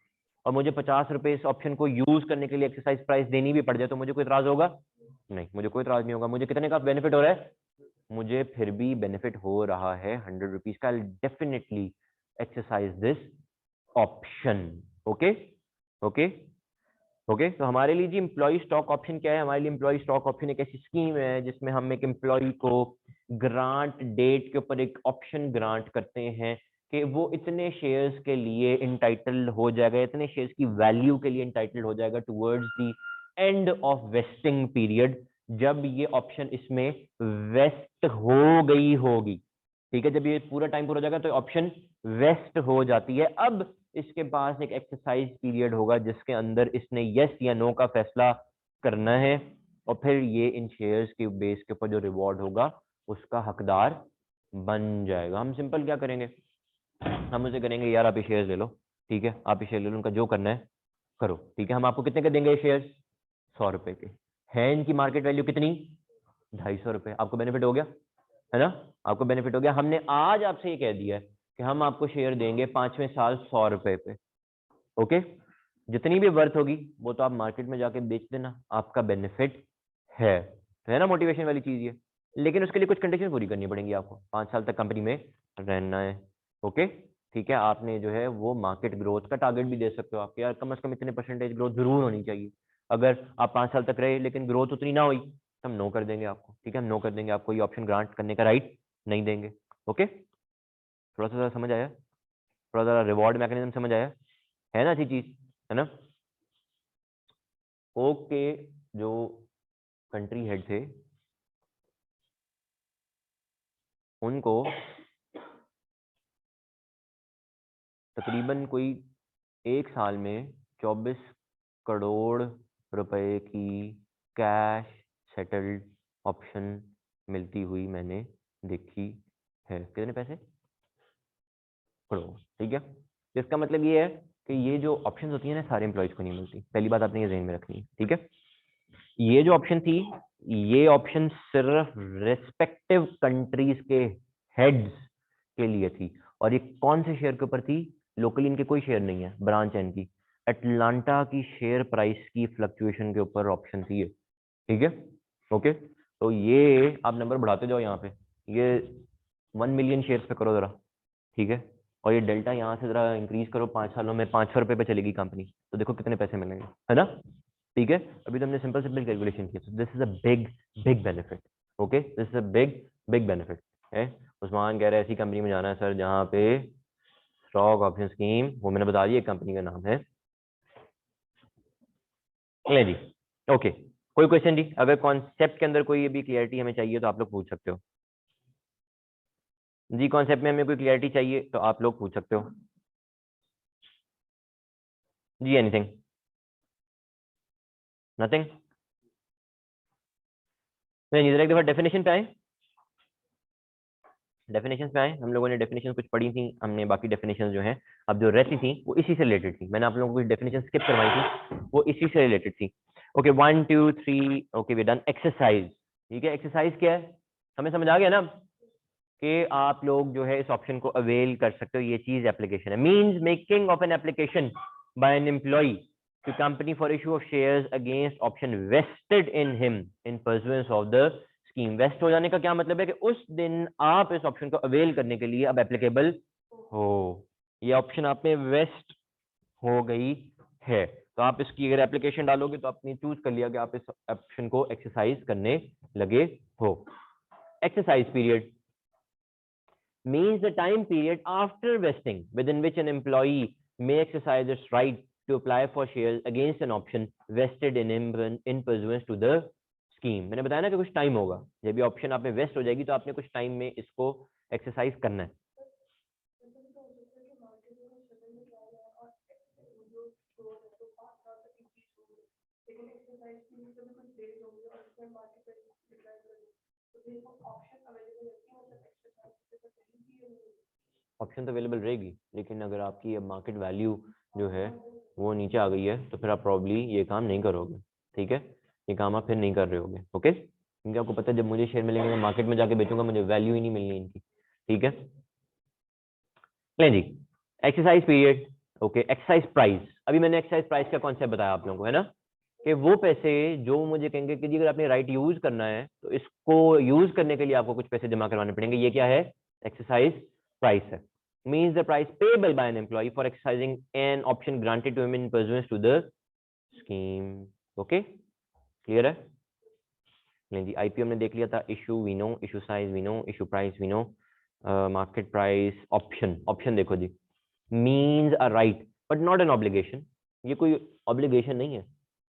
और मुझे 50 रुपए इस ऑप्शन को यूज करने के लिए एक्सरसाइज प्राइस देनी भी पड़ जाए, तो मुझे कोई इतराज होगा? नहीं, मुझे कोई इतराज नहीं होगा। मुझे कितने का बेनिफिट हो रहा है? मुझे फिर भी बेनिफिट हो रहा है 100 रुपीज का। Definitely exercise this option. Okay, okay, okay. तो हमारे लिए जी एम्प्लॉय स्टॉक ऑप्शन क्या है? हमारे लिए एम्प्लॉय स्टॉक ऑप्शन एक ऐसी स्कीम है जिसमें हम एक एम्प्लॉय को ग्रांट डेट के ऊपर एक ऑप्शन ग्रांट करते हैं कि वो इतने शेयर्स के लिए इंटाइटल्ड हो जाएगा, इतने शेयर्स की वैल्यू के लिए इंटाइटल्ड हो जाएगा towards the end of vesting period, जब ये ऑप्शन इसमें वेस्ट हो गई होगी। ठीक है, जब ये पूरा टाइम पूरा हो जाएगा तो ऑप्शन वेस्ट हो जाती है। अब इसके पास एक एक्सरसाइज पीरियड होगा जिसके अंदर इसने यस या नो का फैसला करना है, और फिर ये इन शेयर्स के बेस के ऊपर जो रिवॉर्ड होगा उसका हकदार बन जाएगा। हम सिंपल क्या करेंगे, हम उसे करेंगे यार आप ये शेयर्स ले लो, ठीक है, आप ये शेयर ले लो, उनका जो करना है करो। ठीक है, हम आपको कितने के देंगे ये शेयर्स? 100 रुपए के। है इनकी मार्केट वैल्यू कितनी? 250 रुपए। आपको बेनिफिट हो गया है ना? आपको बेनिफिट हो गया। हमने आज आपसे ये कह दिया है कि हम आपको शेयर देंगे 5वें साल 100 रुपए पे। ओके, जितनी भी वर्थ होगी वो तो आप मार्केट में जाके बेच देना, आपका बेनिफिट है। तो है ना मोटिवेशन वाली चीज ये। लेकिन उसके लिए कुछ कंडीशन पूरी करनी पड़ेंगी आपको, 5 साल तक कंपनी में रहना है। ओके, ठीक है, आपने जो है वो मार्केट ग्रोथ का टारगेट भी दे सकते हो आप, यार कम से कम इतने परसेंटेज ग्रोथ जरूर होनी चाहिए। अगर आप 5 साल तक रहे लेकिन ग्रोथ उतनी ना हुई, तो हम नो कर देंगे आपको। ठीक है, हम नो कर देंगे, आपको ये ऑप्शन ग्रांट करने का राइट नहीं देंगे। ओके, थोड़ा सा समझ आया? थोड़ा सा रिवॉर्ड मैकेनिज्म समझ आया? है ना अच्छी चीज, है ना? ओके, जो कंट्री हेड थे उनको तकरीबन कोई 1 साल में 24 करोड़ रुपए की कैश सेटल्ड ऑप्शन मिलती हुई मैंने देखी है। कितने पैसे? करोड़। ठीक है, इसका मतलब ये है कि ये जो ऑप्शन होती है ना सारे एम्प्लॉयज को नहीं मिलती। पहली बात आपने ये ध्यान में रखनी है, ठीक है। ये जो ऑप्शन थी, ये ऑप्शन सिर्फ रेस्पेक्टिव कंट्रीज के हेड्स के लिए थी। और ये कौन से शेयर के ऊपर थी? लोकली इनके कोई शेयर नहीं है, ब्रांच है इनकी। अटलांटा की शेयर प्राइस की फ्लक्चुएशन के ऊपर ऑप्शन थी ये, ठीक है। ओके, तो ये आप नंबर बढ़ाते जाओ यहाँ पे, ये 1 मिलियन शेयर्स पे करो जरा, ठीक है। और ये डेल्टा यहाँ से जरा इंक्रीज करो, 5 सालों में 500 रुपए पे चलेगी कंपनी, तो देखो कितने पैसे मिलेंगे, है ना। ठीक है, अभी तो हमने सिंपल सिंपल कैलकुलेशन की, this is a big big benefit. Okay, this is a big big benefit है। उस्मान कह रहे हैं ऐसी कंपनी में जाना है सर जहाँ पे स्टॉक ऑप्शन स्कीम, वो मैंने बता दिया कंपनी का नाम है। ले जी, ओके। कोई क्वेश्चन जी? अगर कॉन्सेप्ट के अंदर कोई भी क्लियरिटी हमें चाहिए तो आप लोग पूछ सकते हो जी। कॉन्सेप्ट में हमें कोई क्लियरिटी चाहिए तो आप लोग पूछ सकते हो जी। एनीथिंग? नथिंग? मैं एक दफा डेफिनेशन पे आए, डेफिनेशन पे आए। हम लोगों ने डेफिनेशन कुछ पढ़ी थी हमने, बाकी डेफिनेशन जो है अब जो रहती थी वो इसी से रिलेटेड थी। मैंने आप लोगों को कुछ डेफिनेशन स्किप करवाई थी, वो इसी से रिलेटेड थी। Okay, 1 2 3, okay we done. Exercise, ठीक है। एक्सरसाइज क्या है हमें समझ आ गया ना, कि आप लोग जो है इस ऑप्शन को अवेल कर सकते हो। ये चीज एप्लीकेशन है, means making of an application by an employee to company for issue of shares against option vested in him in pursuance of the scheme. Vest हो जाने का क्या मतलब है? कि उस दिन आप इस ऑप्शन को अवेल करने के लिए अब एप्लीकेबल हो। ये ऑप्शन आप में वेस्ट हो गई है, तो आप इसकी अगर एप्लीकेशन डालोगे तो आपने चूज कर लिया कि आप इस ऑप्शन को एक्सरसाइज करने लगे हो। Exercise period means the time period after vesting within which an employee may exercise its right to apply for shares against an option vested in him in pursuance to the scheme। मैंने बताया ना कि कुछ time होगा, जब ये option आप में वेस्ट हो जाएगी तो आपने कुछ टाइम में इसको एक्सरसाइज करना है। ऑप्शन तो अवेलेबल रहेगी, लेकिन अगर आपकी अब मार्केट वैल्यू जो है वो नीचे आ गई है तो फिर आप प्रॉब्ली ये काम नहीं करोगे, ठीक है। ये काम आप फिर नहीं कर रहे होगे, ओके। क्योंकि आपको पता है जब मुझे शेयर मिलेंगे मैं मार्केट में जाके बेचूंगा, मुझे वैल्यू ही नहीं मिलनी इनकी, ठीक है। ले जी, exercise period, okay. Exercise price, अभी मैंने एक्सरसाइज प्राइस का कॉन्सेप्ट बताया आप लोगों को, है ना, कि वो पैसे जो मुझे कहेंगे कि जी अगर आपने राइट यूज करना है तो इसको यूज करने के लिए आपको कुछ पैसे जमा करवाने पड़ेंगे। ये क्या है? एक्सरसाइज प्राइस है। Means the price payable by an employ for exercising an option granted to him in pursuance to the scheme. Okay, clear है? नहीं जी, आईपीओ हमने देख लिया था। Issue we know, issue size we know, issue price we know, market price. Option, option देखो जी, means a right but not an obligation. ये कोई ऑब्लिगेशन नहीं है,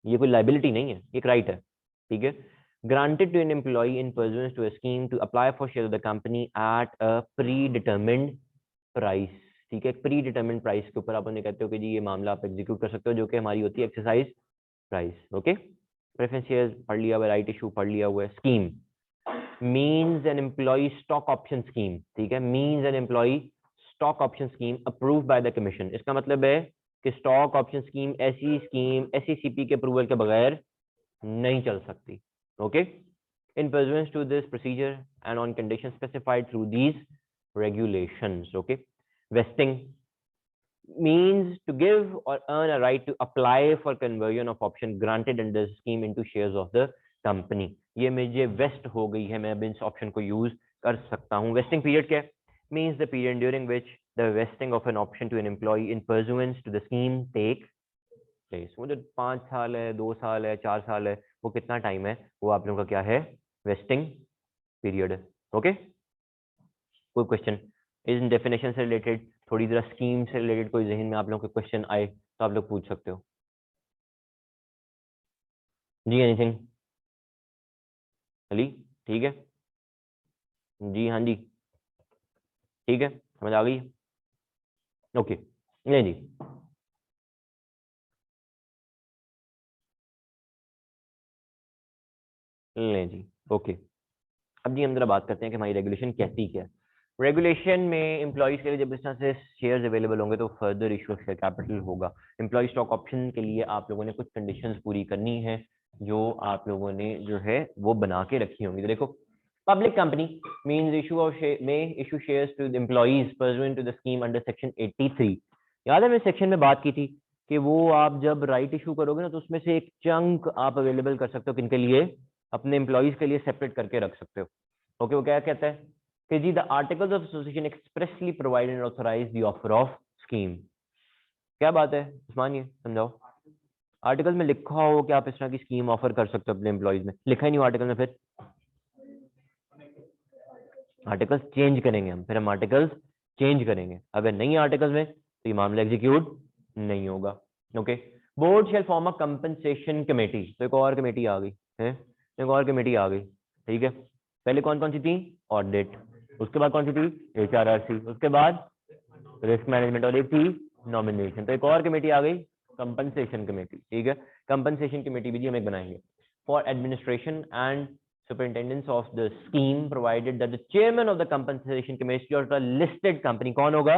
ये कोई लाइबिलिटी नहीं है, एक राइट है, ठीक है। Granted to an employee in pursuance to a scheme to apply for share of the company at a pre determined price, ठीक है। प्री डिटरमिन्ड प्राइस के ऊपर आप उन्हें कहते हो कि जी ये मामला आप एग्जीक्यूट कर सकते हो, जो कि हमारी होती है exercise price, okay. Preference shares पढ़ लिया हुआ, राइट इशू पढ़ लिया हुआ है। Scheme means an employee stock option scheme, ठीक है। Means an employee stock option scheme approve by the commission. इसका मतलब है कि स्टॉक ऑप्शन स्कीम ऐसी स्कीम एसईसीपी के अप्रूवल के बगैर नहीं चल सकती, okay. In pursuance to this procedure and on conditions specified through these regulations, okay। vesting means to give or earn a right to apply for conversion of option granted under the scheme into shares of the company। ये मुझे waste हो गई है, मैं अब इस option को use कर सकता हूँ। वेस्टिंग पीरियड क्या है? Means the period during which the vesting of an option to an employee in pursuance to the scheme take place। वो जो 5 साल है, 2 साल है, 4 साल है, वो कितना टाइम है, वो आप लोगों का क्या है? वेस्टिंग पीरियड है, ओके। कोई क्वेश्चन इस डेफिनेशन से रिलेटेड, थोड़ी जरा स्कीम से रिलेटेड कोई जहन में आप लोगों के क्वेश्चन आए तो आप लोग पूछ सकते हो जी। एनीथिंग? अली, ठीक है जी, हाँ जी, ठीक है, समझ आ गई, ओके। नहीं जी, नहीं जी, ओके। अब जी हम जरा बात करते हैं कि हमारी रेगुलेशन कहती क्या है। रेगुलेशन में एम्प्लॉइज के लिए जब इस तरह से शेयर्स अवेलेबल होंगे तो फर्दर इशू शेयर कैपिटल होगा। एम्प्लॉय स्टॉक ऑप्शन के लिए आप लोगों ने कुछ कंडीशंस पूरी करनी है जो आप लोगों ने जो है वो बना के रखी होंगी। तो देखो, public company means issue of में issue shares to the employees pursuant to the scheme under section 83। याद है मैं सेक्शन में बात की थी कि वो आप जब राइट इशू करोगे ना तो उसमें से एक चंक आप अवेलेबल कर सकते हो किनके लिए, अपने एम्प्लॉइज के लिए सेपरेट करके रख सकते हो। ओके, वो क्या कहता है कि जी the articles of association expressly provide and authorise the offer of scheme. क्या बात है उस्मान, ये समझाओ। आर्टिकल में लिखा हो कि आप इस तरह की स्कीम ऑफर कर सकते हो अपने एम्प्लॉइज में, लिखा ही नहीं आर्टिकल में, फिर आर्टिकल्स चेंज करेंगे हम आर्टिकल्स चेंज करेंगे। अगर नहीं आर्टिकल्स में तो ये मामला एग्जीक्यूट नहीं होगा। Okay, board shall form a compensation committee. तो एक और कमेटी आ गई है, एक और कमेटी आ गई, ठीक है। पहले कौन कौन सी थी, ऑडिट, उसके बाद कौन सी थी, HRRC, उसके बाद रिस्क मैनेजमेंट, और एक थी नॉमिनेशन। तो एक और कमेटी आ गई, कंपनसेशन कमेटी, ठीक है। कंपनसेशन कमेटी भी हम एक बनाएंगे for administration and superintendence of the scheme provided that the chairman of the compensation committee or the listed company कौन होगा,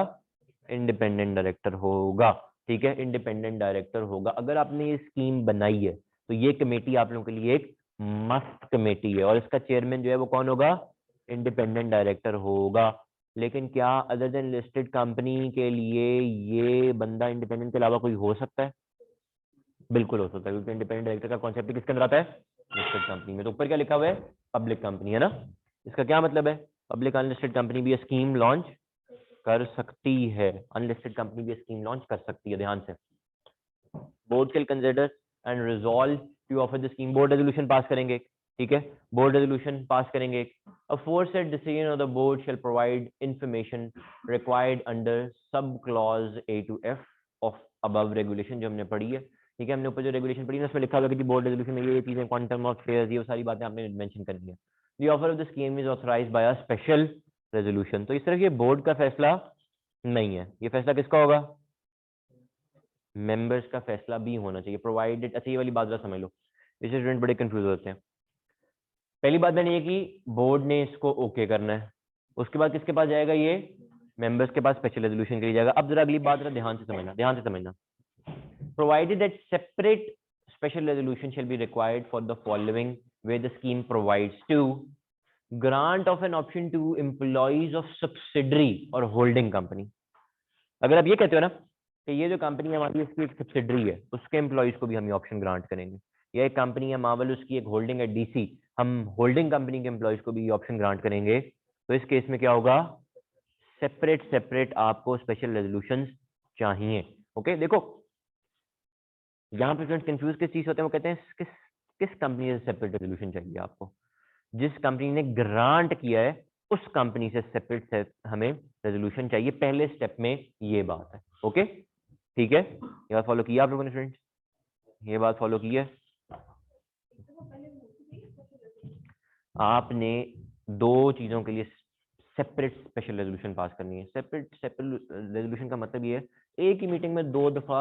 इंडिपेंडेंट डायरेक्टर होगा, ठीक है, इंडिपेंडेंट डायरेक्टर होगा। अगर आपने ये स्कीम बनाई है तो ये कमेटी आप लोगों के लिए एक मस्त कमेटी है और इसका चेयरमैन जो है वो कौन होगा, इंडिपेंडेंट डायरेक्टर होगा। लेकिन क्या अदर देन लिस्टेड कंपनी के लिए ये बंदा इंडिपेंडेंट के अलावा कोई हो सकता है, बिल्कुल हो सकता है, क्योंकि इंडिपेंडेंट डायरेक्टर का कॉन्सेप्ट किसके अंदर आता है, लिस्टेड कंपनी में। तो ऊपर क्या लिखा हुआ है, पब्लिक कंपनी, है ना। इसका क्या मतलब है, पब्लिक अनलिस्टेड कंपनी भी स्कीम लॉन्च कर सकती है, अनलिस्टेड कंपनी भी स्कीम लॉन्च कर सकती है, ध्यान से। Board can consider and resolve to offer the scheme, board resolution pass करेंगे, ठीक है, बोर्ड रेजोल्यूशन पास करेंगे। Aforesaid decision of the board shall provide information required under sub clause A to F of above regulation, जो हमने पढ़ी है, ठीक है। हमने ऊपर जो रेगुलेशन पढ़ी है उसमें लिखा हुआ है कि बोर्ड रेजोल्यूशन में ये चीजें, क्वांटम ऑफ शेयर्स, ये सारी बातें आपने मेंशन करनी है। The offer of the scheme is authorised bye a special resolution. तो इस तरह ये बोर्ड का फैसला नहीं है, ये फैसला किसका होगा, मेंबर्स का फैसला भी होना चाहिए, प्रोवाइडेड। अच्छा ये वाली बात जरा समझ लो, इससे स्टूडेंट बड़े कंफ्यूज होते हैं। पहली बात मैंने ये कि बोर्ड ने इसको ओके करना है, उसके बाद किसके पास जाएगा, ये मेंबर्स के पास स्पेशल रेजोल्यूशन के लिए जाएगा। अब जरा अगली बात जरा ध्यान से समझना, ध्यान से समझना। Provided that separate special resolution shall be required for the following where the scheme provides to grant of an option to employees of subsidiary or holding company। अगर आप ये कहते हो ना कि ये जो कंपनी है हमारी, इसकी एक सब्सिडरी है, उसके एम्प्लॉइज को भी हम ये ऑप्शन ग्रांट करेंगे, या एक कंपनी है मावल, उसकी एक होल्डिंग है DC, हम होल्डिंग कंपनी के एम्प्लॉइज को भी ये ऑप्शन ग्रांट करेंगे। तो इस केस में क्या होगा, सेपरेट सेपरेट आपको स्पेशल रेजोल्यूशन चाहिए। ओके, देखो यहाँ पे फ्रेंड्स कंफ्यूज किस चीज होते हैं, वो कहते हैं किस किस कंपनी से सेपरेट रेजोल्यूशन चाहिए आपको, जिस कंपनी ने ग्रांट किया है उस कंपनी से सेपरेट हमें रेजोल्यूशन चाहिए, पहले स्टेप में ये बात है। ओके, ठीक है, ये बात फॉलो किया आप लोगों ने फ्रेंड्स, ये बात फॉलो की है आपने। दो चीजों के लिए सेपरेट स्पेशल रेजोल्यूशन पास करनी है। सेपरेट सेपरेट रेजोल्यूशन का मतलब ये है एक ही मीटिंग में दो दफा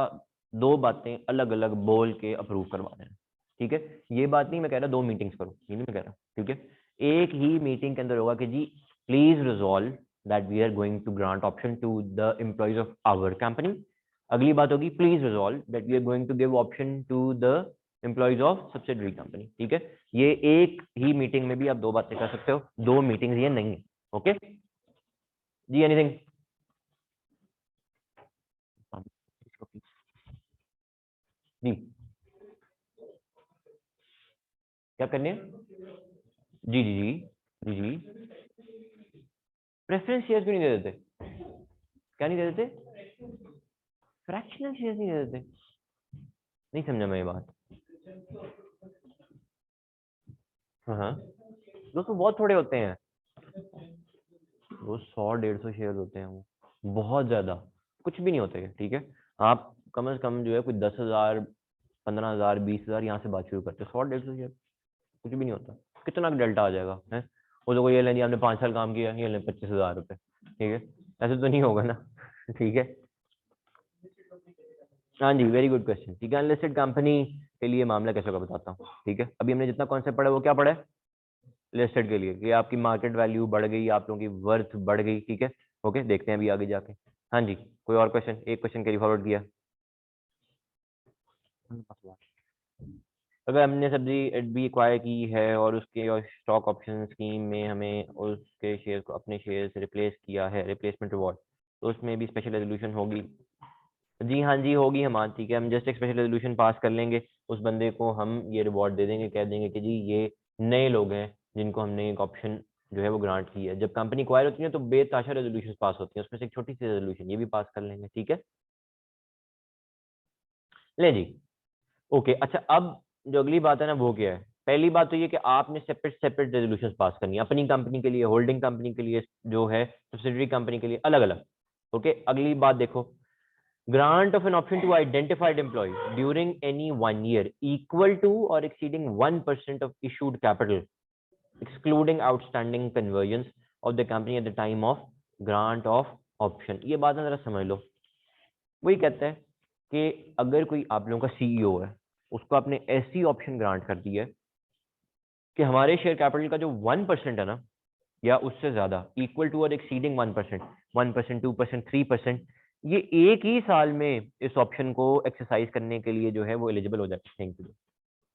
दो बातें अलग अलग बोल के अप्रूव करवा देना, ठीक है। ये बात नहीं मैं कह रहा दो मीटिंग्स करो, ये नहीं मैं कह रहा, ठीक है। एक ही मीटिंग के अंदर होगा कि जी please resolve that we are going to grant option to the employees of our company. अगली बात होगी please resolve that we are going to give option to the employees of subsidiary company, ठीक है। ये एक ही मीटिंग में भी आप दो बातें कर सकते हो, दो मीटिंग्स ये नहीं है। ओके जी, एनीथिंग, जी क्या करने हैं, जी जी जी जी जी, प्रेफरेंस शेयर्स क्यों नहीं दे देते, क्या नहीं दे देते, फ्रैक्शनल शेयर्स नहीं दे देते, नहीं समझा मैं ये बात। हाँ हाँ, दोस्तों बहुत थोड़े होते हैं वो, 100-150 शेयर होते हैं, वो बहुत ज्यादा कुछ भी नहीं होते हैं, ठीक है। आप कम से कम जो है कोई 10,000 15,000 20,000 यहाँ से बात शुरू करते हैं, 100-150 शेयर कुछ भी नहीं होता, कितना डेल्टा आ जाएगा है। वो तो ये लेंगे आपने 5 साल काम किया, ये लें 25,000 रुपए, ठीक है, ऐसे तो नहीं होगा ना ठीक है। हाँ जी, वेरी गुड क्वेश्चन, ठीक है। अनलिस्टेड कंपनी के लिए मामला कैसे होगा बताता हूँ, ठीक है। अभी हमने जितना कॉन्सेप्ट पढ़ा है वो क्या पढ़ा है, लिस्टेड के लिए कि आपकी मार्केट वैल्यू बढ़ गई, आप लोगों की वर्थ बढ़ गई, ठीक है। ओके, देखते हैं अभी आगे जाके। हाँ जी, कोई और क्वेश्चन? एक क्वेश्चन कैरी फॉरवर्ड किया। अगर हमने सब्जी भी एक्वायर की है और उसके और स्टॉक ऑप्शन स्कीम में हमें उसके शेयर को अपने शेयर से रिप्लेस किया है, रिप्लेसमेंट रिवॉर्ड, तो उसमें भी स्पेशल रेजोल्यूशन होगी? जी हाँ जी, होगी हमारी, ठीक है। हम जस्ट एक स्पेशल रेजोल्यूशन पास कर लेंगे, उस बंदे को हम ये रिवॉर्ड दे देंगे, कह देंगे कि जी ये नए लोग हैं जिनको हमने एक ऑप्शन जो है वो ग्रांट की है। जब कंपनी एक्वायर होती है तो बेताशा रेजोल्यूशन पास होती है, उसमें से एक छोटी सी रेजोल्यूशन ये भी पास कर लेंगे, ठीक है। ले जी, ओके। अच्छा, अब जो अगली बात है ना वो क्या है? पहली बात तो ये कि आपने सेपरेट सेपरेट रेजोल्यूशन पास करनी है, अपनी कंपनी के लिए, होल्डिंग कंपनी के लिए, जो है सब्सिडरी कंपनी के लिए, अलग अलग। ओके, अगली बात देखो, grant of an option to identified employ during any 1 year equal to और exceeding 1% of issued capital excluding outstanding conversions of the company at the time of grant of option. ये बात ना जरा समझ लो। वही कहता है कि अगर कोई आप लोगों का सीईओ है, उसको आपने ऐसी ऑप्शन ग्रांट कर दी है कि हमारे शेयर कैपिटल का जो 1% है ना, या उससे ज्यादा, इक्वल टू और एक्सीडिंग 1%, 1%, 2%, 3%, ये एक ही साल में इस ऑप्शन को एक्सरसाइज करने के लिए जो है वो एलिजिबल हो जाता है।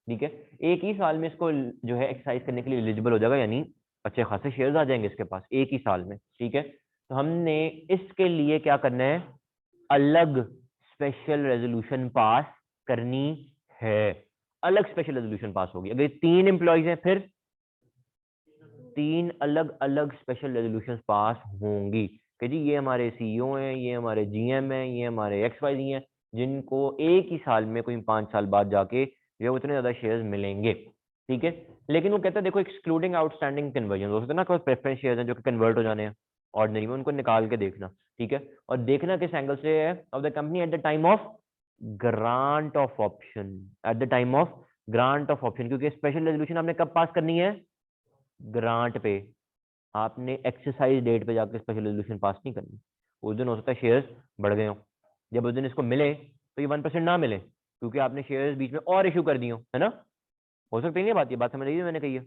ठीक है, एक ही साल में इसको जो है एक्सरसाइज करने के लिए एलिजिबल हो जाएगा, यानी अच्छे खासे शेयर्स आ जाएंगे इसके पास एक ही साल में, ठीक है। तो हमने इसके लिए क्या करना है? अलग स्पेशल रेजोल्यूशन पास करनी है। अलग स्पेशल रेजोल्यूशन पास होगी। अगर 3 एम्प्लॉयज हैं फिर 3 अलग अलग स्पेशल रेजोल्यूशन पास होंगी कि जी ये हमारे सीईओ हैं, ये हमारे जीएम हैं, ये हमारे XYZ हैं, जिनको एक ही साल में कोई 5 साल बाद जाके ये उतने ज्यादा शेयर्स मिलेंगे, ठीक है। लेकिन वो कहता है देखो एक्सक्लूडिंग आउटस्टैंडिंग कन्वर्जन, हो सकता है ना कोई प्रेफरेंस शेयर्स हैं जो कि कन्वर्ट हो जाने हैं ऑर्डिनरी में, उनको निकाल के देखना, ठीक है। और देखना किस एंगल से है? Of the company at the time of grant of option, eight the time of grant of option, क्योंकि स्पेशल रेजोल्यूशन आपने कब पास करनी है? ग्रांट पे। आपने एक्सरसाइज डेट पे जाकर स्पेशल रेजोल्यूशन पास नहीं करनी। उस दिन हो सकता है शेयर्स बढ़ गए हो, जब उस दिन इसको मिले तो ये 1% ना मिले, क्योंकि आपने शेयर्स बीच में और इशू कर दिए हो, है ना। हो सकती है ये बात समझ रही है मैंने कही है?